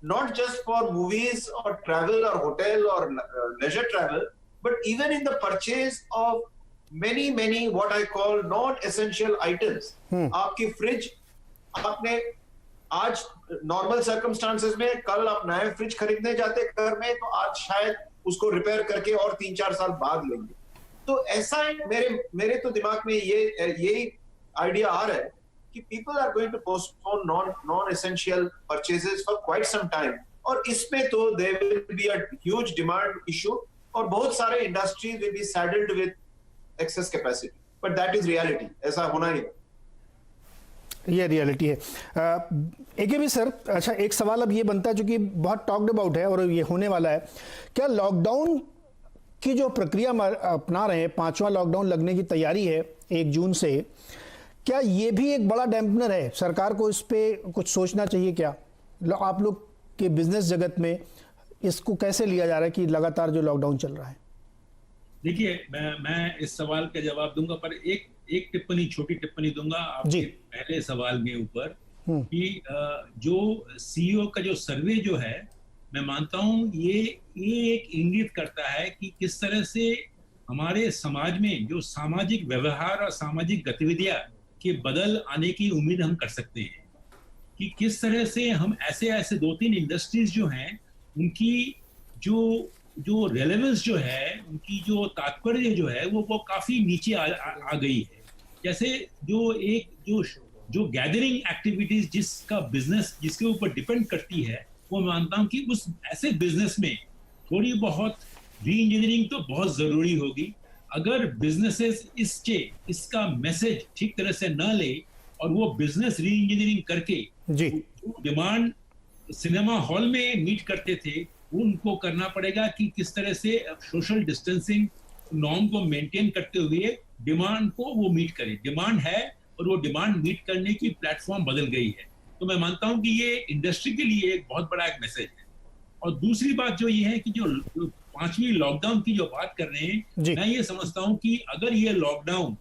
not just for movies और ट्रैवल और होटल और leisure travel, but even in the purchase of many what I call non-essential items। आपकी fridge, आपने आज normal circumstances में कल आप नए फ्रिज खरीदने जाते घर में, तो आज शायद उसको रिपेयर करके और 3-4 साल बाद लेंगे। तो ऐसा मेरे तो दिमाग में ये आइडिया आ रहा है कि people are going to postpone non essential purchases for quite some time, और इसमें तो there will be a huge demand issue और बहुत सारे industries will be saddled with excess capacity, but that is reality. ऐसा होना ही, ये रियलिटी है। एके भी सर, अच्छा एक सवाल अब ये बनता है जो कि बहुत टॉक्ड अबाउट है और ये होने वाला है, क्या लॉकडाउन की जो प्रक्रिया अपना रहे हैं, 5वां लॉकडाउन लगने की तैयारी है 1 जून से, क्या ये भी एक बड़ा डैम्पनर है? सरकार को इस पे कुछ सोचना चाहिए क्या? आप लोग के बिजनेस जगत में इसको कैसे लिया जा रहा है कि लगातार जो लॉकडाउन चल रहा है? देखिए, मैं इस सवाल का जवाब दूंगा, पर एक छोटी टिप्पणी दूंगा आपके पहले सवाल के ऊपर कि जो सीईओ का जो सर्वे जो है, मैं मानता हूं ये एक इंगित करता है कि किस तरह से हमारे समाज में जो सामाजिक व्यवहार और सामाजिक गतिविधियां के बदल आने की उम्मीद हम कर सकते हैं, कि किस तरह से हम ऐसे 2-3 इंडस्ट्रीज जो हैं उनकी जो रेलेवेंस जो है, उनकी जो तात्पर्य जो है वो काफी नीचे आ गई है। जैसे जो गैदरिंग एक्टिविटीज जिसका बिजनेस जिसके ऊपर डिपेंड करती है, वो मानता हूं कि उस ऐसे बिजनेस में थोड़ी बहुत री इंजीनियरिंग तो बहुत जरूरी होगी। अगर बिजनेसेस इसका मैसेज ठीक तरह से न ले और वो बिजनेस री इंजीनियरिंग करके जो डिमांड सिनेमा हॉल में मीट करते थे, उनको करना पड़ेगा कि किस तरह से सोशल डिस्टेंसिंग नॉर्म को मेंटेन करते हुए डिमांड को वो मीट करे। डिमांड है और वो डिमांड मीट करने की प्लेटफॉर्म बदल गई है। तो मैं मानता हूं कि ये इंडस्ट्री के लिए एक बहुत बड़ा एक मैसेज है। और दूसरी बात जो ये है कि जो 5वीं लॉकडाउन की जो बात कर रहे हैं, मैं ये समझता हूं कि अगर ये लॉकडाउन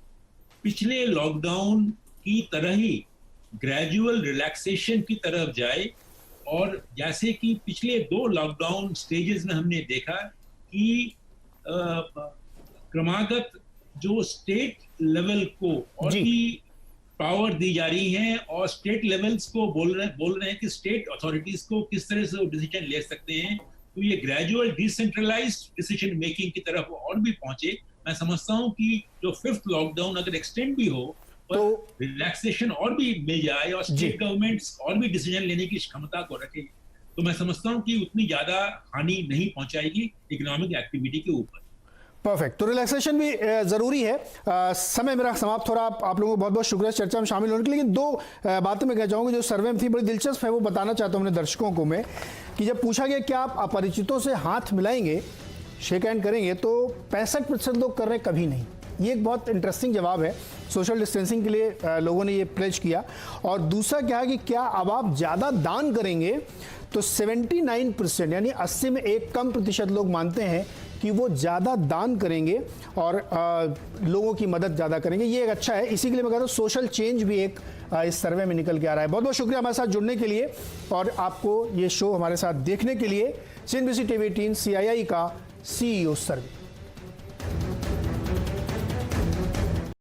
पिछले लॉकडाउन की तरह ही ग्रेजुअल रिलैक्सेशन की तरफ जाए। और जैसे कि पिछले 2 लॉकडाउन स्टेजेस में हमने देखा कि क्रमागत जो स्टेट लेवल को और जी। भी पावर दी जा रही है और स्टेट लेवल्स को बोल रहे हैं कि स्टेट अथॉरिटीज को किस तरह से वो डिसीजन ले सकते हैं, तो ये ग्रेजुअल डिसेंट्रलाइज्ड डिसीजन मेकिंग की तरफ और भी पहुंचे। मैं समझता हूं कि जो 5th लॉकडाउन अगर एक्सटेंड भी हो तो रिलैक्सेशन और भी मिल जाए और स्टेट गवर्नमेंट्स और भी डिसीजन लेने की क्षमता को रखे, तो मैं समझता हूं कि उतनी ज्यादा हानि नहीं पहुंचाएगी इकोनॉमिक एक्टिविटी के ऊपर। परफेक्ट। तो रिलैक्सेशन भी जरूरी है। समय मेरा समाप्त हो रहा। आप लोगों को बहुत बहुत शुक्रिया चर्चा में शामिल होने के लिए। लेकिन 2 बातें मैं कह जाऊंगा जो सर्वे में थी, बड़ी दिलचस्प है, वो बताना चाहता हूं अपने दर्शकों को मैं, कि जब पूछा गया क्या आप अपरिचितों से हाथ मिलाएंगे, शेक हैंड करेंगे, तो 65% लोग कर रहे कभी नहीं। ये एक बहुत इंटरेस्टिंग जवाब है। सोशल डिस्टेंसिंग के लिए लोगों ने ये प्लेज किया। और दूसरा क्या है कि क्या अब आप ज़्यादा दान करेंगे, तो 79% यानी 80 में एक कम प्रतिशत लोग मानते हैं कि वो ज़्यादा दान करेंगे और लोगों की मदद ज़्यादा करेंगे। ये एक अच्छा है। इसी के लिए मैं कहता हूँ सोशल चेंज भी एक इस सर्वे में निकल के आ रहा है। बहुत बहुत शुक्रिया हमारे साथ जुड़ने के लिए और आपको ये शो हमारे साथ देखने के लिए। CNBC TV 18 CII का CEO सर्वे।